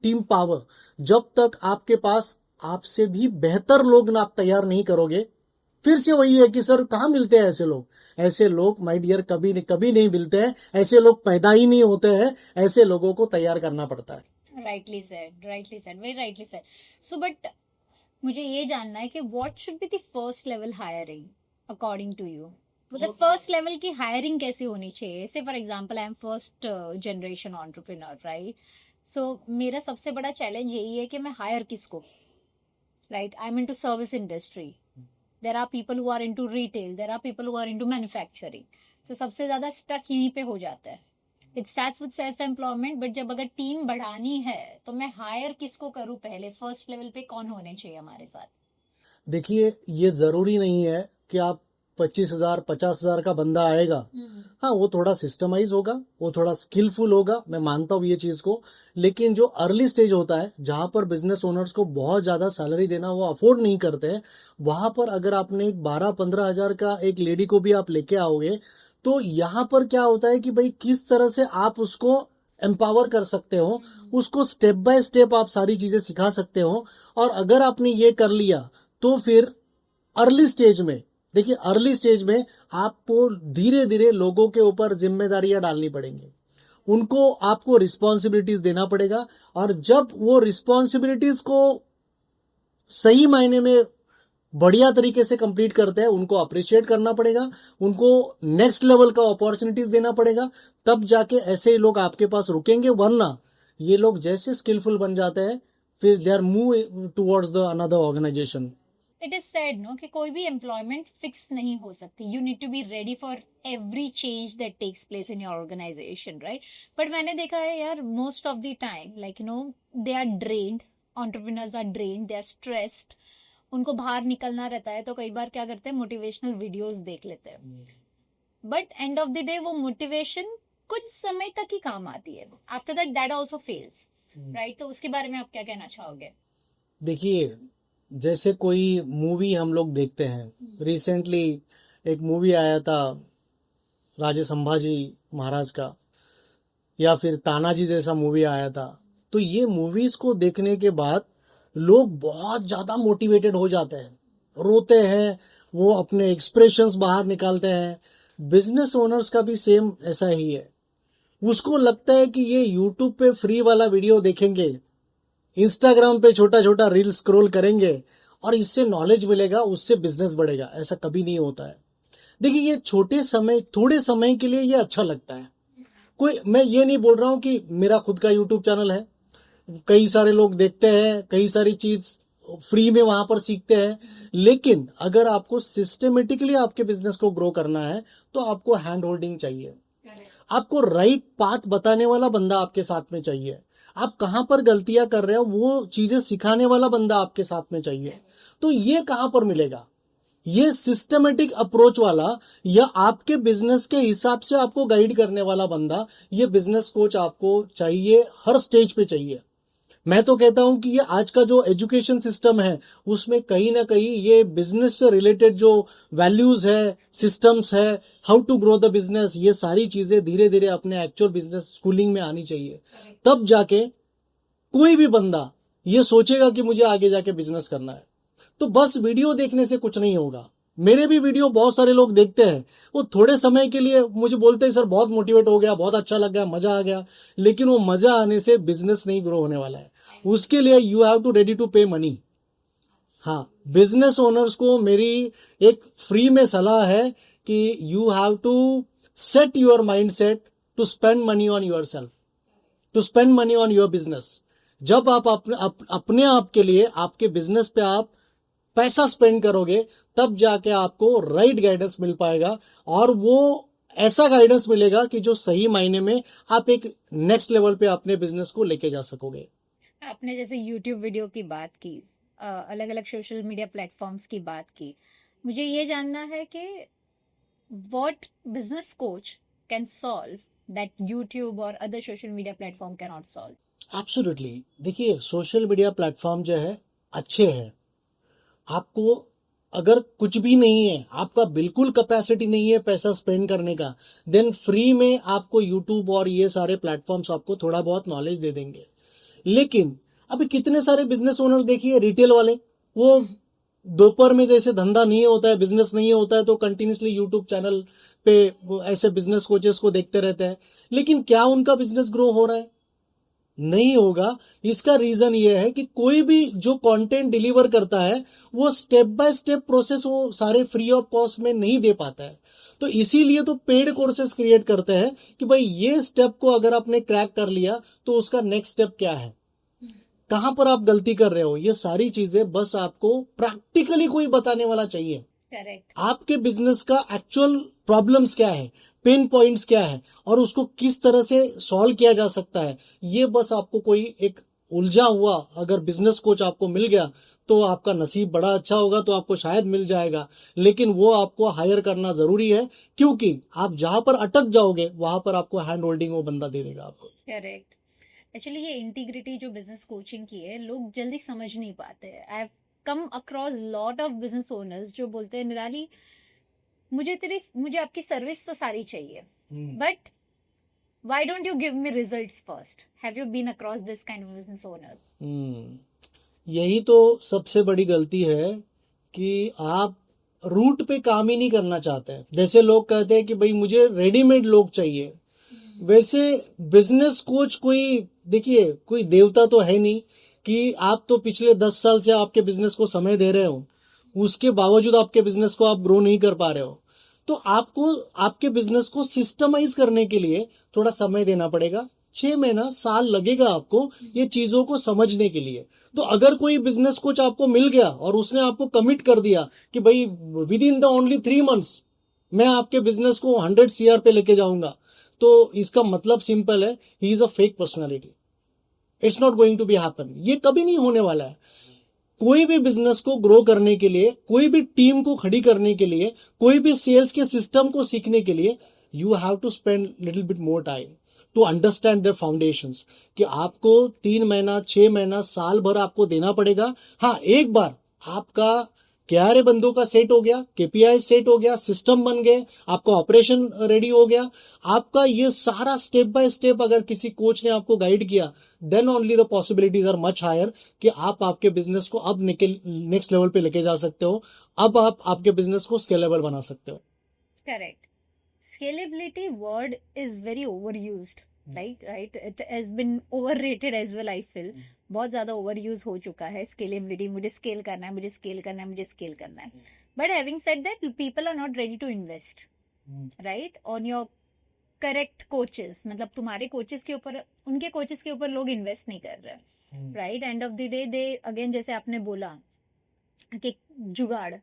टीम पावर। जब तक आपके पास आपसे भी बेहतर लोग ना आप तैयार नहीं करोगे, फिर से वही है कि सर कहाँ मिलते हैं ऐसे लोग? ऐसे लोग माय डियर कभी नहीं मिलते हैं, ऐसे लोग पैदा ही नहीं होते हैं, ऐसे लोगों को तैयार करना पड़ता है। Rightly said, very rightly said. So, but मुझे ये जानना है कि what should be the first level hiring according to you? मतलब फर्स्ट लेवल की हायरिंग कैसे होनी चाहिए? Say for example I am first generation entrepreneur, right? So मेरा सबसे बड़ा चैलेंज यही है कि मैं हायर किसको, right? I am into service industry, there are people who are into retail, there are people who are into manufacturing. तो सबसे ज्यादा स्टक यहीं पे हो जाता है। It starts with self employment, but जब अगर टीम बढ़ानी है तो मैं हायर किसको करूं? पहले फर्स्ट लेवल पे कौन होने चाहिए हमारे साथ? देखिए, ये जरूरी नहीं है कि आप 25,000 50,000 का बंदा आएगा। हाँ, वो थोड़ा सिस्टमाइज होगा, वो थोड़ा स्किलफुल होगा, मैं मानता हूँ ये चीज को। लेकिन जो अर्ली स्टेज होता है, जहां पर बिजनेस ओनर्स को बहुत ज्यादा सैलरी देना वो अफोर्ड नहीं करते हैं, वहां पर अगर आपने एक 12-15 हजार का एक लेडी को भी आप लेके आओगे, तो यहाँ पर क्या होता है कि भाई किस तरह से आप उसको एम्पावर कर सकते हो, उसको स्टेप बाय स्टेप आप सारी चीजें सिखा सकते हो। और अगर आपने ये कर लिया तो फिर अर्ली स्टेज में, देखिए अर्ली स्टेज में आपको धीरे धीरे लोगों के ऊपर जिम्मेदारियां डालनी पड़ेंगी, उनको आपको रिस्पॉन्सिबिलिटीज देना पड़ेगा। और जब वो रिस्पॉन्सिबिलिटीज को सही मायने में बढ़िया तरीके से कंप्लीट करते हैं, उनको अप्रिशिएट करना पड़ेगा, उनको नेक्स्ट लेवल का अपॉर्चुनिटीज देना पड़ेगा, तब जाके ऐसे ही लोग आपके पास रुकेंगे। वरना ये लोग जैसे स्किलफुल बन जाते हैं, फिर they are move towards the another organisation. It is said no कि कोई भी एम्प्लॉयमेंट फिक्स नहीं हो सकती। You need to be ready for every change that takes place in your organisation, right? But मैंने देखा है यार, most of the time like you know they are drained, entrepreneurs are drained, they are stressed, उनको बाहर निकलना रहता है, तो कई बार क्या करते हैं, मोटिवेशनल वीडियोस देख लेते हैं। But end of the day वो मोटिवेशन कुछ समय तक ही काम आती है, after that that also fails, right? तो उसके बारे में आप क्या कहना चाहोगे? देखिए, जैसे कोई मूवी हम लोग देखते हैं, रिसेंटली एक मूवी आया था राजे संभाजी महाराज का, या फिर तानाजी जैसा मूवी आया था। तो ये मूवीज को देखने के बाद लोग बहुत ज्यादा मोटिवेटेड हो जाते हैं, रोते हैं, वो अपने एक्सप्रेशंस बाहर निकालते हैं। बिजनेस ओनर्स का भी सेम ऐसा ही है। उसको लगता है कि ये यूट्यूब पे फ्री वाला वीडियो देखेंगे, इंस्टाग्राम पे छोटा छोटा रील स्क्रॉल करेंगे और इससे नॉलेज मिलेगा, उससे बिजनेस बढ़ेगा। ऐसा कभी नहीं होता है। देखिए, ये थोड़े समय के लिए ये अच्छा लगता है। मैं ये नहीं बोल रहा हूं कि मेरा खुद का यूट्यूब चैनल है, कई सारे लोग देखते हैं, कई सारी चीज फ्री में वहां पर सीखते हैं। लेकिन अगर आपको सिस्टमेटिकली आपके बिजनेस को ग्रो करना है तो आपको हैंड होल्डिंग चाहिए, आपको राइट पाथ बताने वाला बंदा आपके साथ में चाहिए, आप कहां पर गलतियां कर रहे हो वो चीजें सिखाने वाला बंदा आपके साथ में चाहिए। तो ये कहां पर मिलेगा? ये सिस्टमेटिक अप्रोच वाला या आपके बिजनेस के हिसाब से आपको गाइड करने वाला बंदा, ये बिजनेस कोच आपको चाहिए, हर स्टेज पे चाहिए। मैं तो कहता हूं कि ये आज का जो एजुकेशन सिस्टम है उसमें कहीं ना कहीं ये बिजनेस से रिलेटेड जो वैल्यूज है, सिस्टम्स है, how to grow the business, ये सारी चीजें धीरे धीरे अपने एक्चुअल बिजनेस स्कूलिंग में आनी चाहिए। तब जाके कोई भी बंदा ये सोचेगा कि मुझे आगे जाके बिजनेस करना है। तो बस वीडियो देखने से कुछ नहीं होगा। मेरे भी वीडियो बहुत सारे लोग देखते हैं, वो थोड़े समय के लिए मुझे बोलते हैं सर बहुत मोटिवेट हो गया, बहुत अच्छा लग गया, मजा आ गया, लेकिन वो मजा आने से बिजनेस नहीं ग्रो होने वाला है। उसके लिए you have to ready to pay money. हाँ, बिजनेस ओनर्स को मेरी एक फ्री में सलाह है कि you have to set your mind set to spend money on yourself, to spend money on your business. जब आप अपने आप के लिए, आपके बिजनेस पे आप पैसा स्पेंड करोगे, तब जाके आपको राइट गाइडेंस मिल पाएगा और वो ऐसा गाइडेंस मिलेगा कि जो सही मायने में आप एक नेक्स्ट लेवल पे अपने बिजनेस को लेके जा सकोगे। आपने जैसे YouTube वीडियो की बात की, अलग अलग सोशल मीडिया प्लेटफॉर्म्स की बात की, मुझे ये जानना है कि what business coach can solve that YouTube or other social media platform cannot solve? Absolutely. देखिए, सोशल मीडिया प्लेटफॉर्म जो है अच्छे हैं। आपको अगर कुछ भी नहीं है, आपका बिल्कुल कैपेसिटी नहीं है पैसा स्पेंड करने का, देन फ्री में आपको यूट्यूब और ये सारे प्लेटफॉर्म्स आपको थोड़ा बहुत नॉलेज दे देंगे। लेकिन अभी कितने सारे बिजनेस ओनर देखिए, रिटेल वाले, वो दोपहर में जैसे धंधा नहीं होता है, बिजनेस नहीं होता है, तो कंटिन्यूसली यूट्यूब चैनल पे वो ऐसे बिजनेस कोचेस को देखते रहते हैं। लेकिन क्या उनका बिजनेस ग्रो हो रहा है? नहीं होगा। इसका रीजन ये है कि कोई भी जो कंटेंट डिलीवर करता है वो स्टेप बाय स्टेप प्रोसेस वो सारे फ्री ऑफ कॉस्ट में नहीं दे पाता है। तो इसीलिए तो पेड कोर्सेज क्रिएट करते हैं कि भाई ये स्टेप को अगर आपने क्रैक कर लिया तो उसका नेक्स्ट स्टेप क्या है, कहां पर आप गलती कर रहे हो, ये सारी चीजें बस आपको प्रैक्टिकली कोई बताने वाला चाहिए। करेक्ट। आपके बिजनेस का एक्चुअल प्रॉब्लम्स क्या है, पेन पॉइंट्स क्या है, और उसको किस तरह से सॉल्व किया जा सकता है, ये बस आपको कोई एक उलझा हुआ अगर बिजनेस कोच आपको मिल गया तो आपका नसीब बड़ा अच्छा होगा, तो आपको शायद मिल जाएगा। लेकिन वो आपको हायर करना जरूरी है, क्योंकि आप जहां पर अटक जाओगे वहां पर आपको हैंड होल्डिंग वो बंदा दे देगा आपको। करेक्ट। एक्चुअली ये इंटीग्रिटी जो बिजनेस कोचिंग की है, लोग जल्दी समझ नहीं पाते हैं। I have come across lot of business owners जो बोलते हैं, निराली मुझे आपकी सर्विस तो सारी चाहिए, but why don't you give me results first? Have you been across this kind of business owners? यही तो सबसे बड़ी गलती है कि आप रूट पे काम ही नहीं करना चाहते हैं। जैसे लोग कहते हैं कि भाई मुझे रेडीमेड लोग चाहिए, वैसे बिजनेस कोच कोई, देखिए, कोई देवता तो है नहीं कि आप तो पिछले 10 साल से आपके बिजनेस को समय दे रहे हो, उसके बावजूद आपके बिजनेस को आप ग्रो नहीं कर पा रहे हो। तो आपको आपके बिजनेस को सिस्टमाइज करने के लिए थोड़ा समय देना पड़ेगा। 6 महीना साल लगेगा आपको ये चीजों को समझने के लिए। तो अगर कोई बिजनेस कोच आपको मिल गया और उसने आपको कमिट कर दिया कि भाई with in the only 3 months मैं आपके बिजनेस को 100 CR पे लेके जाऊंगा, तो इसका मतलब सिंपल है, he is a fake personality. It's not going to be happen. ये कभी नहीं होने वाला है। कोई भी बिजनेस को ग्रो करने के लिए, कोई भी टीम को खड़ी करने के लिए, कोई भी सेल्स के सिस्टम को सीखने के लिए, you have to spend little bit more time to understand their foundations. कि आपको 3 महीना, 6 महीना, साल भर आपको देना पड़ेगा। हाँ, एक बार आपका क्यारे बंदों का सेट हो गया, KPI सेट हो गया, सिस्टम बन गए, आपका ऑपरेशन रेडी हो गया, आपका ये सारा स्टेप बाय स्टेप अगर किसी कोच ने आपको गाइड किया, then only the possibilities are much higher कि आप आपके बिजनेस को अब नेक्स्ट लेवल पे लेके जा सकते हो। अब आप आपके बिजनेस को स्केलेबल बना सकते हो। Correct. Scalability word is very overused. Right? It has been overrated as well, I feel. बहुत ज्यादा overuse हो चुका है scalability. मुझे scale करना है, मुझे scale करना है, मुझे scale करना है. But having said that, people are not ready to invest, right? On your correct coaches. मतलब तुम्हारे coaches के ऊपर, उनके coaches के ऊपर लोग invest नहीं कर रहे, right? End of the day, they again जैसे आपने बोला कि जुगाड़ है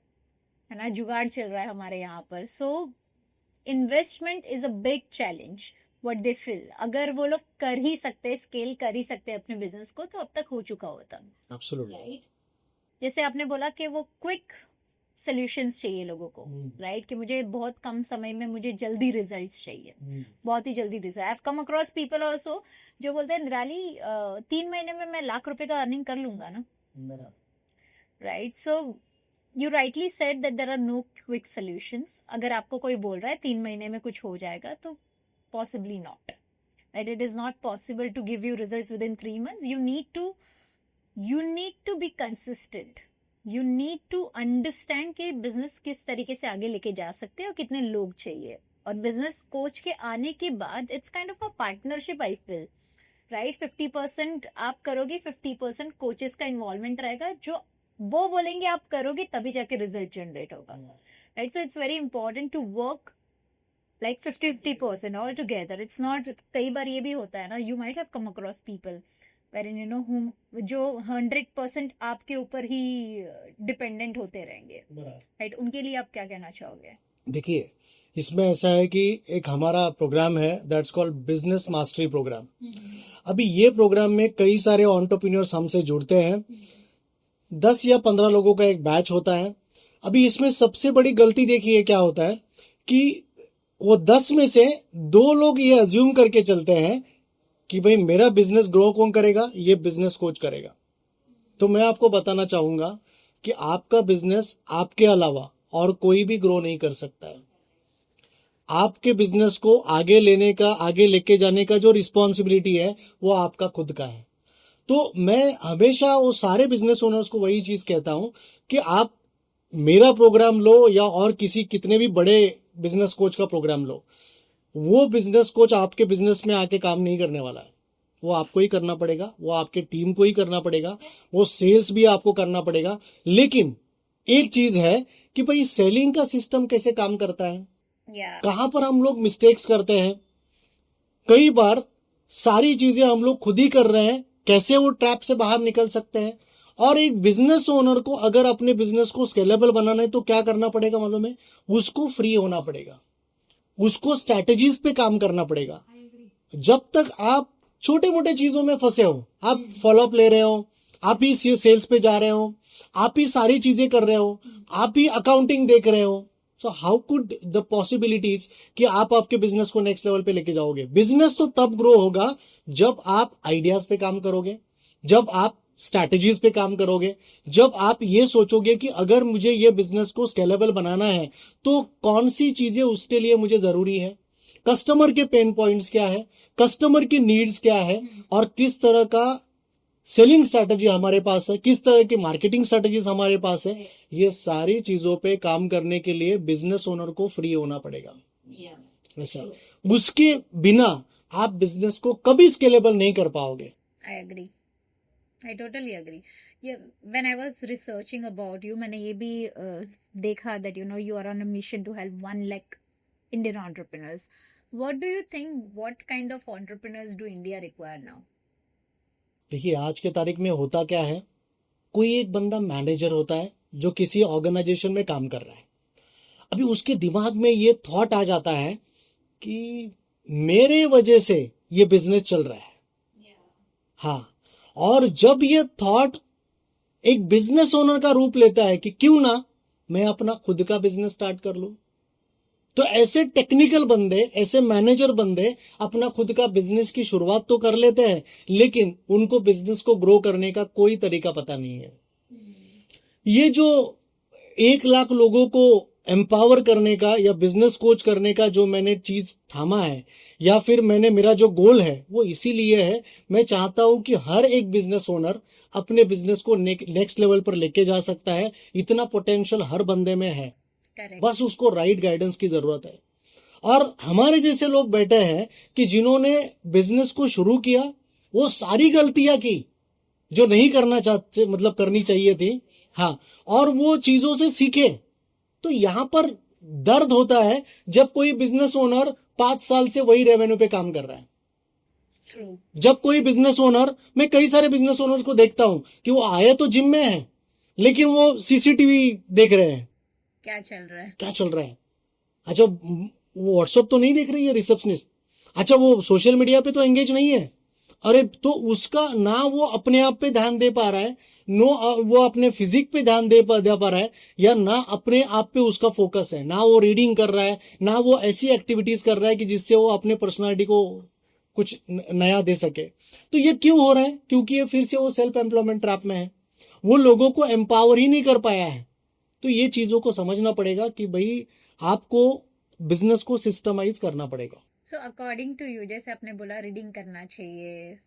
ना, जुगाड़ चल रहा है हमारे यहाँ पर. So investment is a big challenge what they feel. अगर वो लोग कर ही सकते, स्केल कर ही सकते अपने बिजनेस को, तो अब तक हो चुका होता. Absolutely right. जैसे आपने बोला कि वो क्विक सोल्यूशंस चाहिए लोगों को, राइट, कि मुझे बहुत कम समय में मुझे जल्दी रिजल्ट्स चाहिए, बहुत ही जल्दी result. I have come across people also जो बोलते हैं, निराली 3 महीने में मैं ₹1,00,000 का अर्निंग कर लूंगा ना. Right. So You rightly said that there are no quick solutions. अगर आपको कोई बोल रहा है 3 महीने में कुछ हो जाएगा, तो possibly not. Right? It is not possible to give you results within 3 months. You need to be consistent. You need to understand कि business किस तरीके से आगे लेके जा सकते हैं और कितने लोग चाहिए. और business coach के आने के बाद it's kind of a partnership, I feel. Right? 50% आप करोगे, 50% coaches का involvement रहेगा, जो वो बोलेंगे आप करोगे तभी जाके रिजल्ट जनरेट होगा. Right. So it's very important to work like 50-50% all together. It's not, कई बार ये भी होता है ना, you might have come across people wherein, you know, जो 100% आपके ऊपर ही डिपेंडेंट होते रहेंगे. राइट. उनके लिए आप क्या कहना चाहोगे? देखिए, इसमें ऐसा है कि एक हमारा प्रोग्राम है that's called business mastery programme. अभी ये प्रोग्राम में कई सारे एंटरप्रेन्योर्स हमसे जुड़ते हैं। 10 या 15 लोगों का एक बैच होता है। अभी इसमें सबसे बड़ी गलती देखिए क्या होता है कि वो 10 में से 2 लोग ये अज्यूम करके चलते हैं कि भाई मेरा बिजनेस ग्रो कौन करेगा, ये बिजनेस कोच करेगा। तो मैं आपको बताना चाहूंगा कि आपका बिजनेस आपके अलावा और कोई भी ग्रो नहीं कर सकता है। आपके बिजनेस को आगे लेके जाने का जो रिस्पॉन्सिबिलिटी है वो आपका खुद का है। तो मैं हमेशा वो सारे बिजनेस ओनर्स को वही चीज कहता हूं कि आप मेरा प्रोग्राम लो या और कितने भी बड़े बिजनेस कोच का प्रोग्राम लो, वो बिजनेस कोच आपके बिजनेस में आके काम नहीं करने वाला है। वो आपको ही करना पड़ेगा, वो आपके टीम को ही करना पड़ेगा, वो सेल्स भी आपको करना पड़ेगा। लेकिन एक चीज है कि भाई सेलिंग का सिस्टम कैसे काम करता है, कहां पर हम लोग मिस्टेक्स करते हैं। कई बार सारी चीजें हम लोग खुद ही कर रहे हैं, कैसे वो ट्रैप से बाहर निकल सकते हैं। और एक बिजनेस ओनर को अगर अपने बिजनेस को स्केलेबल बनाना है तो क्या करना पड़ेगा मालूम है? उसको फ्री होना पड़ेगा, उसको स्ट्रैटेजीज पे काम करना पड़ेगा। जब तक आप छोटे मोटे चीजों में फंसे हो, आप फॉलोअप ले रहे हो, आप ही सेल्स पे जा रहे हो, आप ही सारी चीजें कर रहे हो, आप ही अकाउंटिंग देख रहे हो, so how could the possibilities कि आप आपके बिजनेस को नेक्स्ट लेवल पे लेके जाओगे। बिजनेस तो तब ग्रो होगा जब आप आइडियाज पे काम करोगे, जब आप स्ट्रैटेजीज पे काम करोगे, जब आप ये सोचोगे कि अगर मुझे ये बिजनेस को स्केलेबल बनाना है तो कौन सी चीजें उसके लिए मुझे जरूरी है, कस्टमर के पेन पॉइंट्स क्या है, कस्टमर की नीड्स क्या है, और किस तरह का सेलिंग स्ट्रैटेजी हमारे पास है, किस तरह की मार्केटिंग स्ट्रैटेजीज हमारे पास है। ये सारी चीजों पे काम करने के लिए बिजनेस ओनर को फ्री होना पड़ेगा। ऐसा उसके बिना आप बिजनेस को कभी स्केलेबल नहीं कर पाओगे। I agree. I totally agree. Yeah, when I was researching about you, मैंने ये भी देखा that you are on a mission to help 1 lakh Indian entrepreneurs. What do you think? What kind of entrepreneurs do India require now? देखिए, आज के तारीख में होता क्या है, कोई एक बंदा मैनेजर होता है जो किसी ऑर्गेनाइजेशन में काम कर रहा है। अभी उसके दिमाग में ये थॉट आ जाता है कि मेरे वजह से ये बिजनेस चल रहा है। हाँ, और जब ये थॉट एक बिजनेस ओनर का रूप लेता है कि क्यों ना मैं अपना खुद का बिजनेस स्टार्ट कर लूं, तो ऐसे टेक्निकल बंदे, ऐसे मैनेजर बंदे अपना खुद का बिजनेस की शुरुआत तो कर लेते हैं, लेकिन उनको बिजनेस को ग्रो करने का कोई तरीका पता नहीं है। ये जो 1 लाख लोगों को एम्पावर करने का या बिजनेस कोच करने का जो मैंने चीज थामा है, या फिर मेरा जो गोल है, वो इसीलिए है। मैं चाहता हूं कि हर एक बिजनेस ओनर अपने बिजनेस को नेक्स्ट लेवल पर लेके जा सकता है। इतना पोटेंशियल हर बंदे में है, बस उसको राइट गाइडेंस की जरूरत है। और हमारे जैसे लोग बैठे हैं कि जिन्होंने बिजनेस को शुरू किया, वो सारी गलतियां की जो नहीं करना चाहते, मतलब करनी चाहिए थी, हाँ, और वो चीजों से सीखे। तो यहां पर दर्द होता है जब कोई बिजनेस ओनर 5 साल से वही रेवेन्यू पे काम कर रहा है। True. जब कोई बिजनेस ओनर, मैं कई सारे बिजनेस ओनर को देखता हूं कि वो आए तो जिम में है, लेकिन वो सीसीटीवी देख रहे हैं, क्या चल रहा है, क्या चल रहा है। अच्छा, वो व्हाट्सएप तो नहीं देख रही है रिसेप्शनिस्ट, अच्छा वो सोशल मीडिया पे तो एंगेज नहीं है। अरे तो उसका ना वो अपने आप पे ध्यान दे पा रहा है, वो अपने फिजिक पे ध्यान दे पा रहा है, या ना अपने आप पे उसका फोकस है, ना वो रीडिंग कर रहा है, ना वो ऐसी एक्टिविटीज कर रहा है कि जिससे वो अपने पर्सनालिटी को कुछ नया दे सके। तो ये क्यों हो रहा है? क्योंकि ये फिर से वो सेल्फ एम्प्लॉयमेंट ट्रैप में है, वो लोगों को एम्पावर ही नहीं कर पाया है। तो ये चीजों को समझना पड़ेगा कि भाई आपको बिजनेस को सिस्टमाइज करना पड़ेगा। सो अकॉर्डिंग टू यू, जैसे आपने बोला रीडिंग करना चाहिए,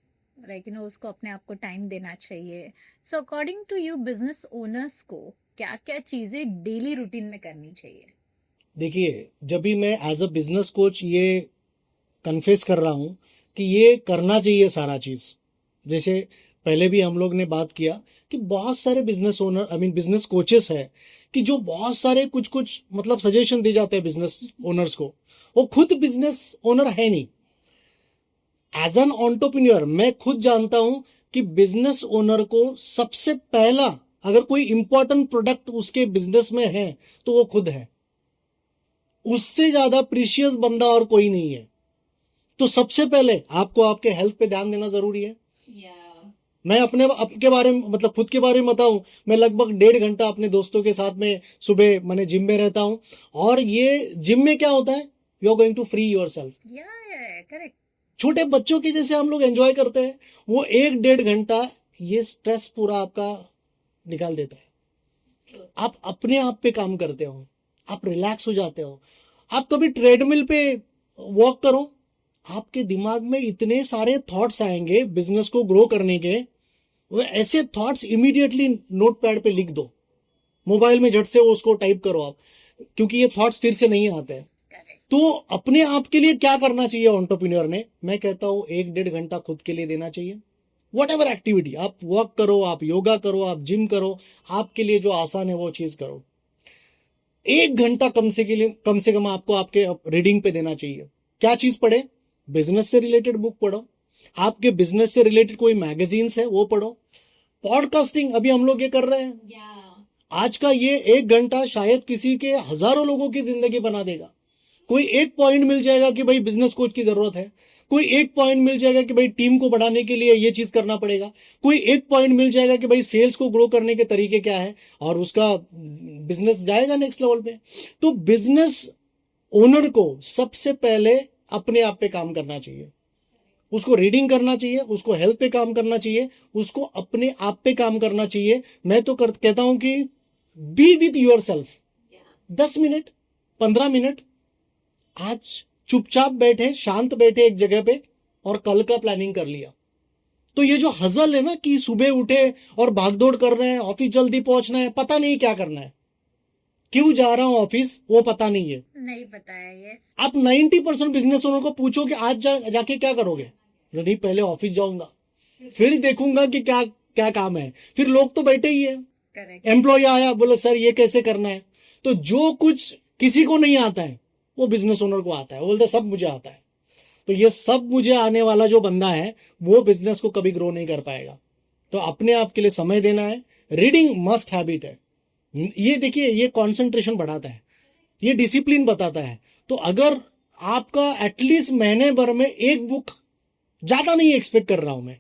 उसको अपने आप को टाइम देना चाहिए। So according to you, business owners को क्या क्या चीजें डेली रूटीन में करनी चाहिए? देखिए, जब भी मैं एज अ बिजनेस कोच ये कन्फेस कर रहा हूं कि ये करना चाहिए सारा चीज। जैसे पहले भी हम लोग ने बात किया कि बहुत सारे बिजनेस ओनर, बिजनेस कोचेस है कि जो बहुत सारे कुछ मतलब सजेशन दे जाते हैं बिजनेस ओनर्स को, वो खुद बिजनेस ओनर है नहीं। एज एन एंटरप्रेन्योर मैं खुद जानता हूं कि बिजनेस ओनर को सबसे पहला अगर कोई इंपॉर्टेंट प्रोडक्ट उसके बिजनेस में है तो वो खुद है। उससे ज्यादा प्रीशियस बंदा और कोई नहीं है। तो सबसे पहले आपको आपके हेल्थ पे ध्यान देना जरूरी है। मैं अपने बारे में मतलब खुद के बारे में बताऊं, मैं लगभग 1.5 घंटा अपने दोस्तों के साथ में सुबह मैंने जिम में रहता हूं। और ये जिम में क्या होता है, you are going to free yourself. Correct. छोटे बच्चों की जैसे हम लोग एंजॉय करते हैं, वो 1-1.5 घंटा ये स्ट्रेस पूरा आपका निकाल देता है। आप अपने आप पे काम करते हो, आप रिलैक्स हो जाते हो। आप कभी ट्रेडमिल पे वॉक करो, आपके दिमाग में इतने सारे थॉट्स आएंगे बिजनेस को ग्रो करने के, वो ऐसे थॉट्स इमीडिएटली नोटपैड पे लिख दो, मोबाइल में झट से उसको टाइप करो आप, क्योंकि ये थॉट्स फिर से नहीं आते हैं। तो अपने आप के लिए क्या करना चाहिए एंटरप्रेन्योर ने, मैं कहता हूं 1-1.5 घंटा खुद के लिए देना चाहिए। वट एवर एक्टिविटी, आप वॉक करो, आप योगा करो, आप जिम करो, आपके लिए जो आसान है वो चीज करो। 1 घंटा कम से कम आपको आपके रीडिंग पे देना चाहिए। क्या चीज पढ़े, बिजनेस से रिलेटेड बुक पढ़ो, आपके बिजनेस से रिलेटेड कोई मैगजीन्स है वो पढ़ो, पॉडकास्टिंग अभी हम लोग ये कर रहे हैं। आज का ये 1 घंटा शायद किसी के हजारों लोगों की जिंदगी बना देगा। कोई एक पॉइंट मिल जाएगा कि भाई बिजनेस कोच की जरूरत है, कोई एक पॉइंट मिल जाएगा कि भाई टीम को बढ़ाने के लिए ये चीज करना पड़ेगा, कोई एक पॉइंट मिल जाएगा कि भाई सेल्स को ग्रो करने के तरीके क्या है, और उसका बिजनेस जाएगा नेक्स्ट लेवल पे। तो बिजनेस ओनर को सबसे पहले अपने आप पे काम करना चाहिए, उसको रीडिंग करना चाहिए, उसको हेल्थ पे काम करना चाहिए, उसको अपने आप पे काम करना चाहिए। मैं तो कहता हूं कि be with your self. 10 minute 15 minute आज चुपचाप बैठे, शांत बैठे एक जगह पे, और कल का प्लानिंग कर लिया। तो ये जो हजल है ना कि सुबह उठे और भागदौड़ कर रहे हैं, ऑफिस जल्दी पहुंचना है, पता नहीं क्या करना है, क्यों जा रहा हूं ऑफिस वो पता नहीं है, नहीं पता है। यस। आप 90% बिजनेस ओनर को पूछो कि आज जाके क्या करोगे, नहीं पहले ऑफिस जाऊंगा, फिर देखूंगा कि क्या क्या काम है। फिर लोग तो बैठे ही है, करेक्ट। एम्प्लॉय आया, बोले सर ये कैसे करना है। तो जो कुछ किसी को नहीं आता है वो बिजनेस ओनर को आता है, वो बोलते सब मुझे आता है। तो ये सब मुझे आने वाला जो बंदा है वो बिजनेस को कभी ग्रो नहीं कर पाएगा। तो अपने आप के लिए समय देना है। रीडिंग मस्ट हैबिट है। ये देखिए, ये कंसंट्रेशन बढ़ाता है, ये डिसिप्लिन बताता है। तो अगर आपका एटलीस्ट महीने भर में एक बुक, ज्यादा नहीं एक्सपेक्ट कर रहा हूं मैं,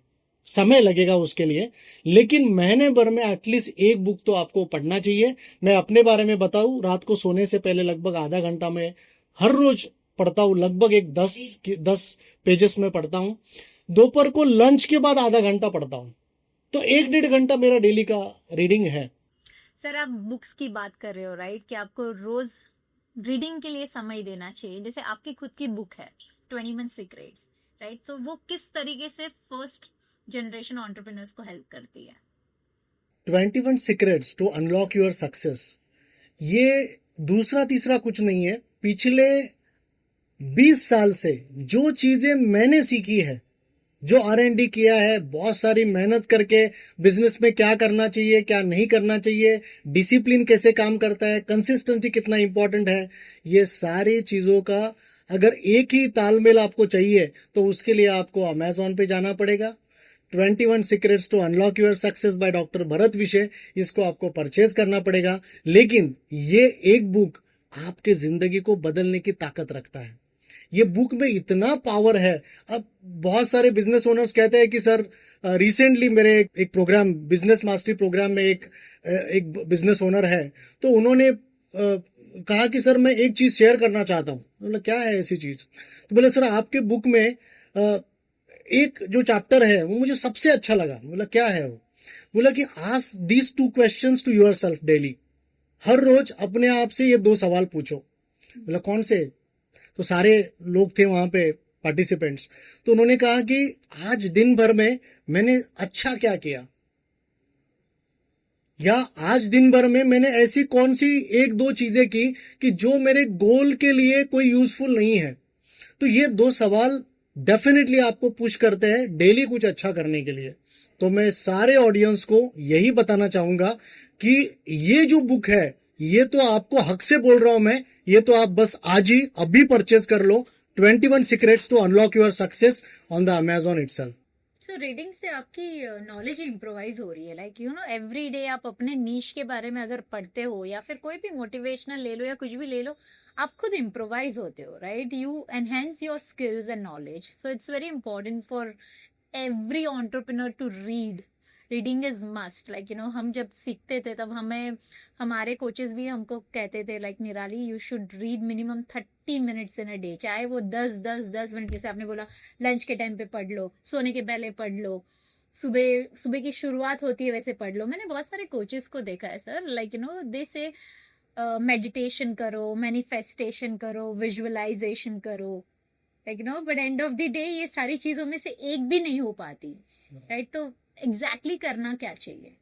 समय लगेगा उसके लिए, लेकिन महीने भर में एटलीस्ट एक बुक तो आपको पढ़ना चाहिए। मैं अपने बारे में बताऊं, रात को सोने से पहले लगभग आधा घंटा में हर रोज पढ़ता हूं, लगभग एक 10 पेजेस में पढ़ता हूं। दोपहर को लंच के बाद आधा घंटा पढ़ता हूं। तो 1-1.5 घंटा मेरा डेली का रीडिंग है। सर, आप बुक्स की बात कर रहे हो, राइट, कि आपको रोज रीडिंग के लिए समय देना चाहिए। जैसे आपकी खुद की बुक है 21 सीक्रेट्स, राइट, तो वो किस तरीके से फर्स्ट जनरेशन एंटरप्रेन्योर्स को हेल्प करती है? 21 secrets to unlock your success, ये दूसरा तीसरा कुछ नहीं है। पिछले 20 साल से जो चीजें मैंने सीखी है, जो R&D किया है, बहुत सारी मेहनत करके बिजनेस में क्या करना चाहिए, क्या नहीं करना चाहिए, डिसिप्लिन कैसे काम करता है, कंसिस्टेंसी कितना इंपॉर्टेंट है, ये सारी चीजों का अगर एक ही तालमेल आपको चाहिए तो उसके लिए आपको अमेजोन पे जाना पड़ेगा। 21 secrets to unlock your success by doctor Bharat Vishay, इसको आपको परचेज करना पड़ेगा। लेकिन ये एक बुक आपके जिंदगी को बदलने की ताकत रखता है। ये बुक में इतना पावर है। अब बहुत सारे बिजनेस ओनर्स कहते हैं कि सर, रिसेंटली मेरे एक प्रोग्राम, बिजनेस मास्टरी प्रोग्राम में एक बिजनेस ओनर है, तो उन्होंने कहा कि सर मैं एक चीज शेयर करना चाहता हूँ। बोला क्या है ऐसी चीज? तो बोले सर आपके बुक में एक जो चैप्टर है वो मुझे सबसे अच्छा लगा। बोला क्या है वो? बोला कि ask these 2 questions to yourself daily. हर रोज अपने आप से ये 2 सवाल पूछो। बोला कौन से? तो सारे लोग थे वहां पे पार्टिसिपेंट्स। तो उन्होंने कहा कि आज दिन भर में मैंने अच्छा क्या किया, या आज दिन भर में मैंने ऐसी कौन सी 1-2 चीजें की कि जो मेरे गोल के लिए कोई यूजफुल नहीं है। तो ये 2 सवाल डेफिनेटली आपको पुश करते हैं डेली कुछ अच्छा करने के लिए। तो मैं सारे ऑडियंस को यही बताना चाहूंगा कि ये जो बुक है, ये तो आपको हक से बोल रहा हूं मैं, ये तो आप बस आज ही अभी परचेज कर लो। 21 secrets to unlock your success on the Amazon itself. So reading से आपकी नॉलेज इम्प्रोवाइज हो रही है, like you know every day आप अपने नीश के बारे में अगर पढ़ते हो या फिर कोई भी मोटिवेशनल ले लो या कुछ भी ले लो, आप खुद इम्प्रोवाइज होते हो, right? You enhance your skills and knowledge. So it's very important for every entrepreneur to read. Reading is must. Like you know हम जब सीखते थे तब हमें हमारे कोचेस भी हमको कहते थे लाइक निराली you should read minimum 30 minutes in a day. चाहे वो 10 मिनट, जैसे आपने बोला लंच के टाइम पे पढ़ लो, सोने के पहले पढ़ लो, सुबह सुबह की शुरुआत होती है वैसे पढ़ लो. मैंने बहुत सारे कोचेस को देखा है सर, लाइक यू नो दे से मेडिटेशन करो, मैनिफेस्टेशन करो, विजुअलाइजेशन करो, like you no but end of the day ये सारी चीजों में से एक भी नहीं हो पाती, राइट? तो एग्जैक्टली करना क्या चाहिए?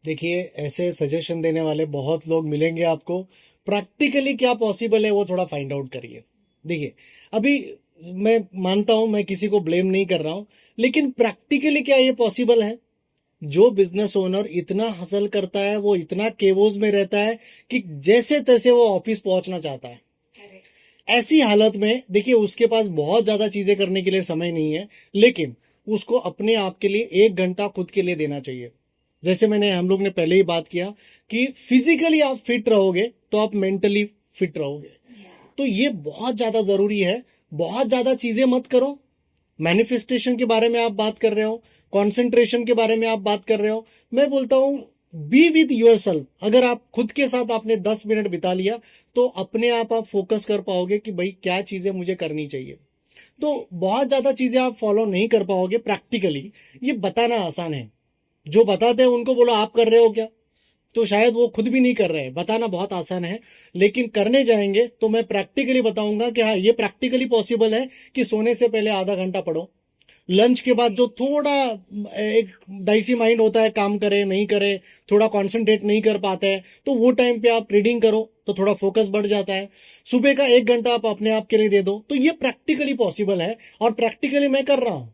देखिए, ऐसे सजेशन देने वाले बहुत लोग मिलेंगे आपको. प्रैक्टिकली क्या पॉसिबल है वो थोड़ा फाइंड आउट करिए. देखिए, अभी मैं मानता हूं, मैं किसी को ब्लेम नहीं कर रहा हूं, लेकिन प्रैक्टिकली क्या ये पॉसिबल है? जो बिजनेस ओनर इतना हसल करता है, वो इतना केवोज में रहता है कि जैसे तैसे वो ऑफिस पहुंचना चाहता है. ऐसी हालत में देखिए उसके पास बहुत ज्यादा चीजें करने के लिए समय नहीं है, लेकिन उसको अपने आप के लिए 1 घंटा खुद के लिए देना चाहिए. जैसे हम लोग ने पहले ही बात किया कि फिजिकली आप फिट रहोगे तो आप मेंटली फिट रहोगे. तो ये बहुत ज्यादा जरूरी है. बहुत ज्यादा चीजें मत करो. मैनिफेस्टेशन के बारे में आप बात कर रहे हो, कंसंट्रेशन के बारे में आप बात कर रहे हो. मैं बोलता हूं बी विद योरसेल्फ. अगर आप खुद के साथ आपने 10 मिनट बिता लिया तो अपने आप फोकस कर पाओगे कि भाई क्या चीजें मुझे करनी चाहिए. तो बहुत ज्यादा चीजें आप फॉलो नहीं कर पाओगे प्रैक्टिकली. ये बताना आसान है. जो बताते हैं उनको बोलो आप कर रहे हो क्या, तो शायद वो खुद भी नहीं कर रहे हैं. बताना बहुत आसान है, लेकिन करने जाएंगे तो मैं प्रैक्टिकली बताऊंगा कि हाँ ये प्रैक्टिकली पॉसिबल है कि सोने से पहले आधा घंटा पढ़ो. लंच के बाद जो थोड़ा एक डाइसी माइंड होता है, काम करे नहीं करे, थोड़ा कॉन्सेंट्रेट नहीं कर पाते हैं, तो वो टाइम पे आप रीडिंग करो तो थोड़ा फोकस बढ़ जाता है. सुबह का 1 घंटा आप अपने आप के लिए दे दो. तो ये प्रैक्टिकली पॉसिबल है और प्रैक्टिकली मैं कर रहा हूं.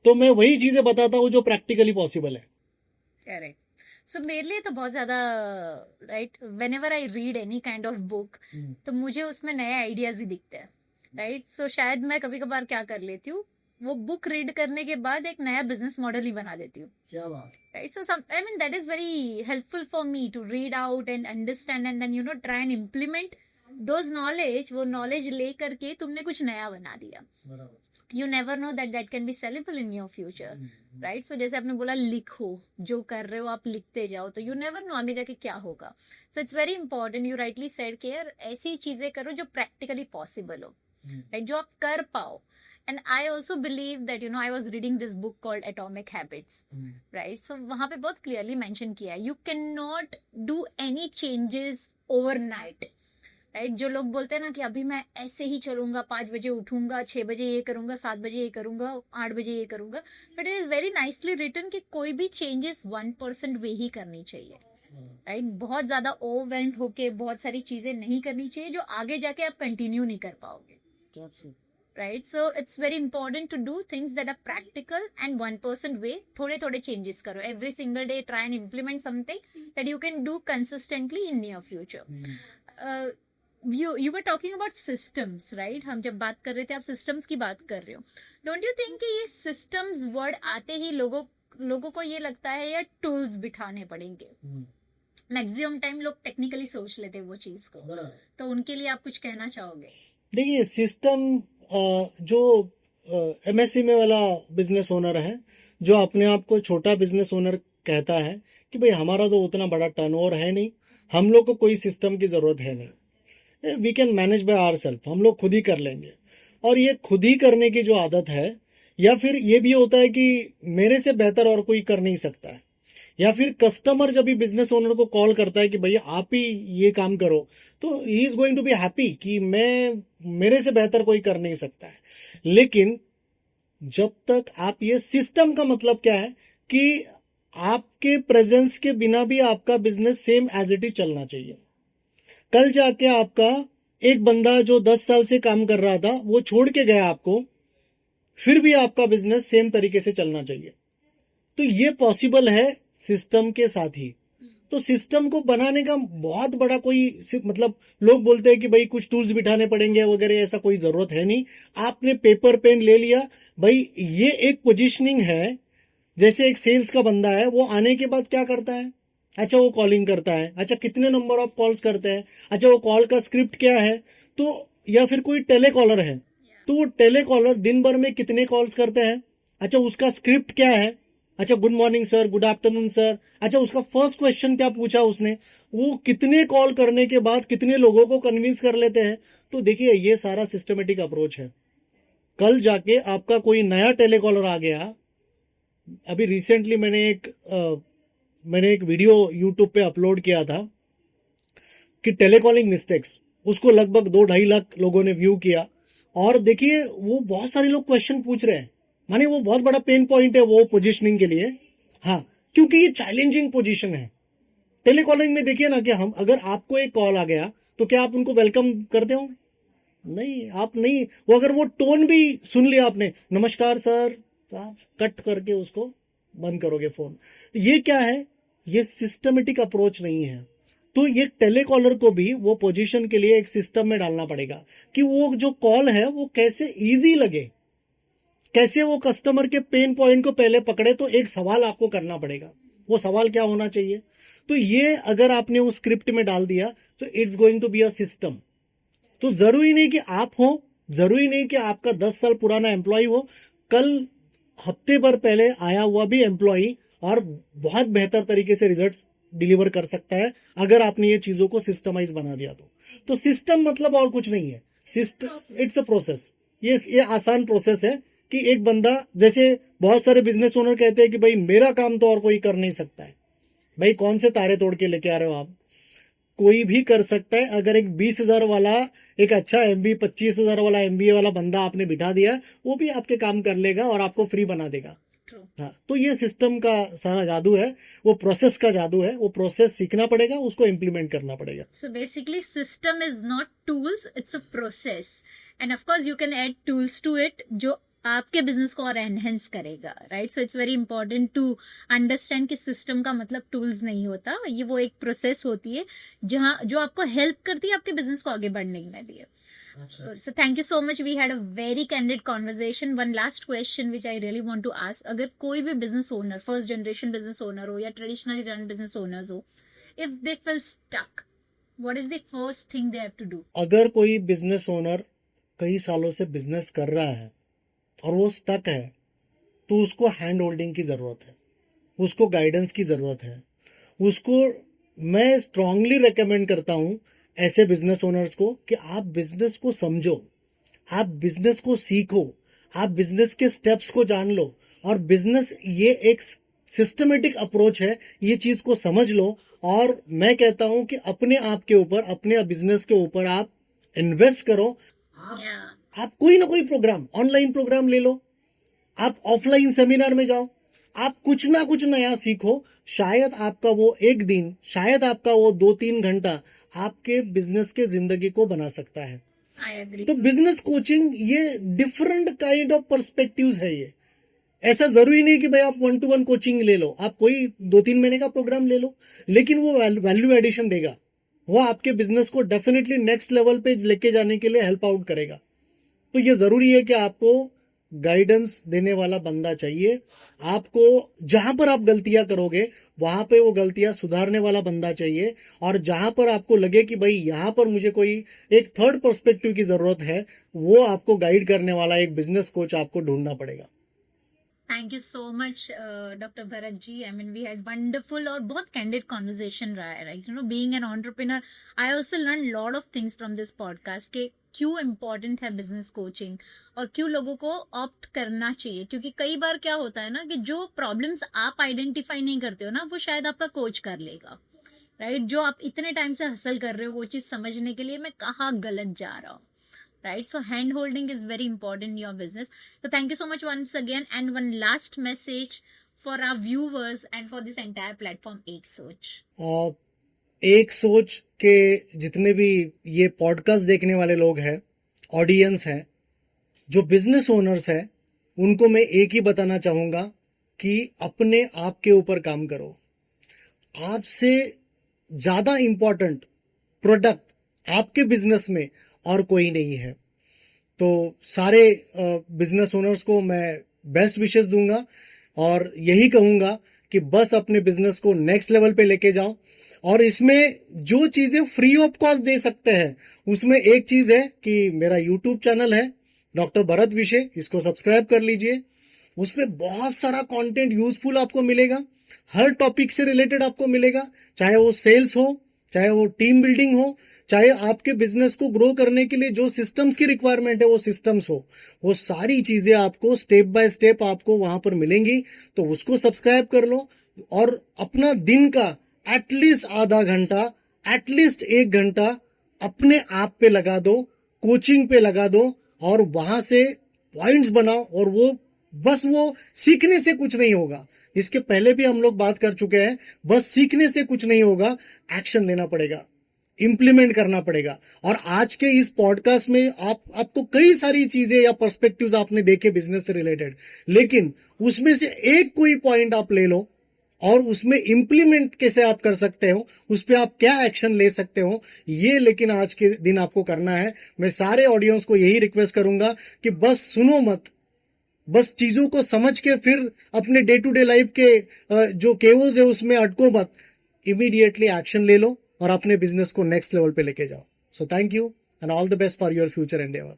तो मैं वही चीजें बताता हूं जो प्रैक्टिकली पॉसिबल है. करेक्ट. सो मेरे लिए तो बहुत ज्यादा, right, when ever I read any kind of book तो मुझे उसमें नए आइडियाज ही दिखते हैं, राइट? सो शायद मैं कभी कभार क्या कर लेती हूँ, वो बुक रीड करने के बाद एक नया बिजनेस मॉडल ही बना देती हूँ. क्या बात. Right. So I mean that is very helpful for me to read out and understand and then you know try and implement those knowledge. वो नॉलेज ले करके तुमने कुछ नया बना दिया. You never know that can be sellable in your future, right? So जैसे आपने बोला लिखो, जो कर रहे हो आप लिखते जाओ, तो यू नेवर नो आगे जाके क्या होगा. सो it's very important. You rightly said कि यार ऐसी चीजें करो जो प्रैक्टिकली पॉसिबल हो, राइट, जो आप कर पाओ. And I also believe that, you know, I was reading this book called Atomic Habits, right? So वहाँ पे बहुत clearly mention किया है, you cannot do any changes overnight, right? जो लोग बोलते हैं ना कि अभी मैं ऐसे ही चलूंगा, 5 बजे उठूंगा, 6 बजे ये करूंगा, 7 बजे ये करूंगा, 8 बजे ये करूंगा, but it is very nicely written कि कोई भी changes 1% वे ही करनी चाहिए, राइट? बहुत ज्यादा ओवरवेल्म्ड होके बहुत सारी चीजें नहीं करनी चाहिए जो आगे जाके आप कंटिन्यू नहीं कर पाओगे, right? So it's very important to do things that are practical and 1% way. थोड़े changes करो. Every single day try and implement something that you can do consistently in near future. You were talking about systems, right? हम जब बात कर रहे थे, आप systems की बात कर रहे हो. Don't you think कि ये systems word आते ही लोगों को ये लगता है यार tools बिठाने पड़ेंगे. मैक्सिमम टाइम लोग टेक्निकली सोच लेते हैं वो चीज को, तो उनके लिए आप कुछ कहना चाहोगे? देखिए, सिस्टम जो एमएसएमई वाला बिजनेस ओनर है, जो अपने आप को छोटा बिजनेस ओनर कहता है कि भाई हमारा तो उतना बड़ा टर्नओवर है नहीं, हम लोग को कोई सिस्टम की जरूरत है नहीं, we can manage by ourselves लोग खुद ही कर लेंगे. और ये खुद ही करने की जो आदत है, या फिर ये भी होता है कि मेरे से बेहतर और कोई कर नहीं सकता है, या फिर कस्टमर जब भी बिजनेस ओनर को कॉल करता है कि भैया आप ही ये काम करो, तो he is going to be happy कि मेरे से बेहतर कोई कर नहीं सकता है. लेकिन जब तक आप ये सिस्टम का मतलब क्या है कि आपके प्रेजेंस के बिना भी आपका business same as it is चलना चाहिए. कल जाके आपका एक बंदा जो 10 साल से काम कर रहा था वो छोड़ के गया आपको, फिर भी आपका बिजनेस सेम तरीके से चलना चाहिए. तो ये पॉसिबल है सिस्टम के साथ ही. तो सिस्टम को बनाने का बहुत बड़ा कोई मतलब लोग बोलते हैं कि भाई कुछ टूल्स बिठाने पड़ेंगे वगैरह, ऐसा कोई जरूरत है नहीं। आपने पेपर पेन ले लिया, भाई ये एक पोजीशनिंग है। जैसे एक सेल्स का बंदा है, वो आने के बाद क्या करता है? अच्छा, वो कॉलिंग करता है। अच्छा, कितने नंबर ऑफ कॉल्स करते हैं? अच्छा, वो कॉल का स्क्रिप्ट क्या है? तो या फिर कोई टेलीकॉलर है, तो वो टेलीकॉलर दिन भर में कितने कॉल्स करते हैं? अच्छा, उसका स्क्रिप्ट क्या है? अच्छा, good morning sir, good afternoon sir. अच्छा, उसका फर्स्ट क्वेश्चन क्या पूछा उसने? वो कितने कॉल करने के बाद कितने लोगों को कन्विंस कर लेते हैं? तो देखिए, ये सारा सिस्टमेटिक अप्रोच है। कल जाके आपका कोई नया टेलीकॉलर आ गया। अभी रिसेंटली मैंने एक वीडियो यूट्यूब पे अपलोड किया था कि टेलीकॉलिंग मिस्टेक्स, उसको लगभग 2-2.5 लाख लोगों ने व्यू किया। और देखिए, वो बहुत सारे लोग क्वेश्चन पूछ रहे हैं, माने वो बहुत बड़ा पेन पॉइंट है वो पोजीशनिंग के लिए। हाँ, क्योंकि ये चैलेंजिंग पोजीशन है। टेलीकॉलिंग में देखिए ना कि हम, अगर आपको एक कॉल आ गया तो क्या आप उनको वेलकम करते हो? नहीं, आप नहीं। वो अगर वो टोन भी सुन लिया आपने, नमस्कार सर, तो आप कट करके उसको बंद करोगे फोन। ये क्या है? ये सिस्टमेटिक अप्रोच नहीं है। तो ये टेलीकॉलर को भी वो पोजीशन के लिए एक सिस्टम में डालना पड़ेगा कि वो जो कॉल है वो कैसे इजी लगे, कैसे वो कस्टमर के पेन पॉइंट को पहले पकड़े। तो एक सवाल आपको करना पड़ेगा। वो सवाल क्या होना चाहिए? तो ये अगर आपने वो स्क्रिप्ट में डाल दिया तो it's going to be a system. तो जरूरी नहीं कि आप हो, जरूरी नहीं कि आपका 10 साल पुराना एम्प्लॉय हो, कल हफ्ते भर पहले आया हुआ भी एम्प्लॉय और बहुत बेहतर तरीके से रिजल्ट्स डिलीवर कर सकता है अगर आपने ये चीजों को सिस्टमाइज बना दिया तो सिस्टम मतलब और कुछ नहीं है। System it's a process. ये आसान प्रोसेस है कि एक बंदा, जैसे बहुत सारे बिजनेस ओनर कहते हैं कि भाई मेरा काम तो और कोई कर नहीं सकता है। भाई कौन से तारे तोड़ के लेके आ रहे हो आप? कोई भी कर सकता है। अगर एक 20,000 वाला, एक अच्छा MBA, 25,000 वाला MBA वाला बंदा आपने बिठा दिया, वो भी आपके काम कर लेगा और आपको फ्री बना देगा। हाँ, तो ये सिस्टम का सारा जादू है, वो प्रोसेस का जादू है। वो प्रोसेस सीखना पड़ेगा, उसको इम्प्लीमेंट करना पड़ेगा। So basically, system is not tools, it's a process. And of course, you can add tools to it जो आपके बिजनेस को और एनहेंस करेगा, right? So it's very important to understand कि सिस्टम का मतलब टूल्स नहीं होता, ये वो एक प्रोसेस होती है जहाँ जो आपको हेल्प करती है आपके बिजनेस को आगे बढ़ने के लिए। So thank you so much. We had a very candid conversation. One last question which I really want to ask. अगर कोई भी business owner, first generation business owner हो या ट्रेडिशनली रन बिजनेस ओनर्स हो, if they feel stuck, what is the first thing they have to do? अगर कोई business owner कई सालों से बिजनेस कर रहा है और वो स्टक है, तो उसको हैंड होल्डिंग की जरूरत है, उसको गाइडेंस की जरूरत है। उसको मैं स्ट्रांगली रेकमेंड करता हूं ऐसे बिजनेस ओनर्स को कि आप बिजनेस को समझो, आप बिजनेस को सीखो, आप बिजनेस के स्टेप्स को जान लो। और बिजनेस ये एक सिस्टमेटिक अप्रोच है, ये चीज को समझ लो। और मैं कहता हूं कि अपने आप के ऊपर, अपने बिजनेस के ऊपर आप इन्वेस्ट करो। आप कोई ना कोई प्रोग्राम, ऑनलाइन प्रोग्राम ले लो, आप ऑफलाइन सेमिनार में जाओ, आप कुछ ना कुछ नया सीखो। शायद आपका वो एक दिन, शायद आपका वो 2-3 घंटा आपके बिजनेस के जिंदगी को बना सकता है। I agree. तो बिजनेस कोचिंग ये डिफरेंट काइंड ऑफ पर्सपेक्टिव्स है। ये ऐसा जरूरी नहीं कि भाई आप 1-to-1 कोचिंग ले लो, आप कोई 2-3 महीने का प्रोग्राम ले लो, लेकिन वो वैल्यू एडिशन देगा, वो आपके बिजनेस को डेफिनेटली नेक्स्ट लेवल पे लेके जाने के लिए हेल्प आउट करेगा। तो ये जरूरी है कि आपको गाइडेंस देने वाला बंदा चाहिए। आपको जहां पर आप गलतियां करोगे वहां पे वो गलतियां सुधारने वाला बंदा चाहिए। और जहां पर आपको लगे कि भाई यहां पर मुझे कोई एक थर्ड पर्सपेक्टिव की जरूरत है, वो आपको गाइड करने वाला एक बिजनेस कोच आपको ढूंढना पड़ेगा। Thank you so much doctor Bharat ji. I mean we had wonderful और बहुत कैंडिड कॉन्वर्सेशन रहा है, right? You know, being an entrepreneur, I also learn lot of things from this podcast के क्यों इम्पोर्टेंट है बिजनेस कोचिंग और क्यों लोगों को ऑप्ट करना चाहिए। क्योंकि कई बार क्या होता है ना कि जो प्रॉब्लम्स आप आइडेंटिफाई नहीं करते हो ना, वो शायद आपका कोच कर लेगा, राइट? जो आप इतने टाइम से हसल कर रहे हो वो चीज समझने के लिए मैं कहाँ गलत जा रहा हूँ, right? So hand holding is very important in your business. So thank you so much once again. And one last message for our viewers and for this entire platform, एक सोच। एक सोच के जितने भी ये पॉडकास्ट देखने वाले लोग हैं, ऑडियंस हैं, जो बिजनेस ओनर्स हैं, उनको मैं एक ही बताना चाहूंगा कि अपने आप के ऊपर काम करो। आपसे ज्यादा इंपॉर्टेंट प्रोडक्ट आपके बिजनेस में और कोई नहीं है। तो सारे बिजनेस ओनर्स को मैं बेस्ट विशेस दूंगा और यही कहूंगा कि बस अपने बिजनेस को नेक्स्ट लेवल पे लेके जाओ। और इसमें जो चीजें फ्री ऑफ कॉस्ट दे सकते हैं उसमें एक चीज है कि मेरा यूट्यूब चैनल है डॉक्टर भरत विशे, इसको सब्सक्राइब कर लीजिए। उसमें बहुत सारा कंटेंट यूजफुल आपको मिलेगा, हर टॉपिक से रिलेटेड आपको मिलेगा, चाहे वो सेल्स हो, चाहे वो टीम बिल्डिंग हो, चाहे आपके बिजनेस को ग्रो करने के लिए जो सिस्टम्स की रिक्वायरमेंट है वो सिस्टम्स हो, वो सारी चीजें आपको स्टेप बाय स्टेप आपको वहां पर मिलेंगी। तो उसको सब्सक्राइब कर लो और अपना दिन का एटलीस्ट आधा घंटा, एटलीस्ट 1 घंटा अपने आप पे लगा दो, कोचिंग पे लगा दो और वहां से पॉइंट्स बनाओ। और वो बस वो सीखने से कुछ नहीं होगा, इसके पहले भी हम लोग बात कर चुके हैं, बस सीखने से कुछ नहीं होगा, एक्शन लेना पड़ेगा, इंप्लीमेंट करना पड़ेगा। और आज के इस पॉडकास्ट में आपको कई सारी चीजें या पर्सपेक्टिव्स आपने देखे बिजनेस से रिलेटेड, लेकिन उसमें से एक कोई पॉइंट आप ले लो और उसमें इंप्लीमेंट कैसे आप कर सकते हो, उस पर आप क्या एक्शन ले सकते हो, ये लेकिन आज के दिन आपको करना है। मैं सारे ऑडियंस को यही रिक्वेस्ट करूंगा कि बस सुनो मत, बस चीजों को समझ के फिर अपने डे टू डे लाइफ के जो केवोज है उसमें अटको मत, इमीडिएटली एक्शन ले लो और अपने बिजनेस को नेक्स्ट लेवल पे लेके जाओ। So thank you and all the best for your future endeavour.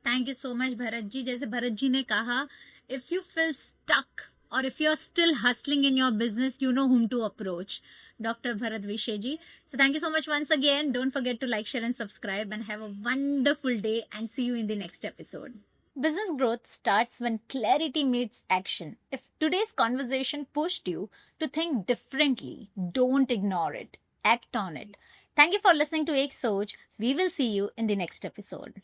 Thank you so much Bharat ji. जैसे भरत जी ने कहा, इफ यू फील स्टक और if you are still hustling in your business, you know whom to approach. Dr. Bharat Vishe ji. So thank you so much once again. Don't forget to like, share and subscribe and have a wonderful day and see you in the next episode. Business growth starts when clarity meets action. If today's conversation pushed you to think differently, don't ignore it. Act on it. Thank you for listening to Ek Soch. We will see you in the next episode.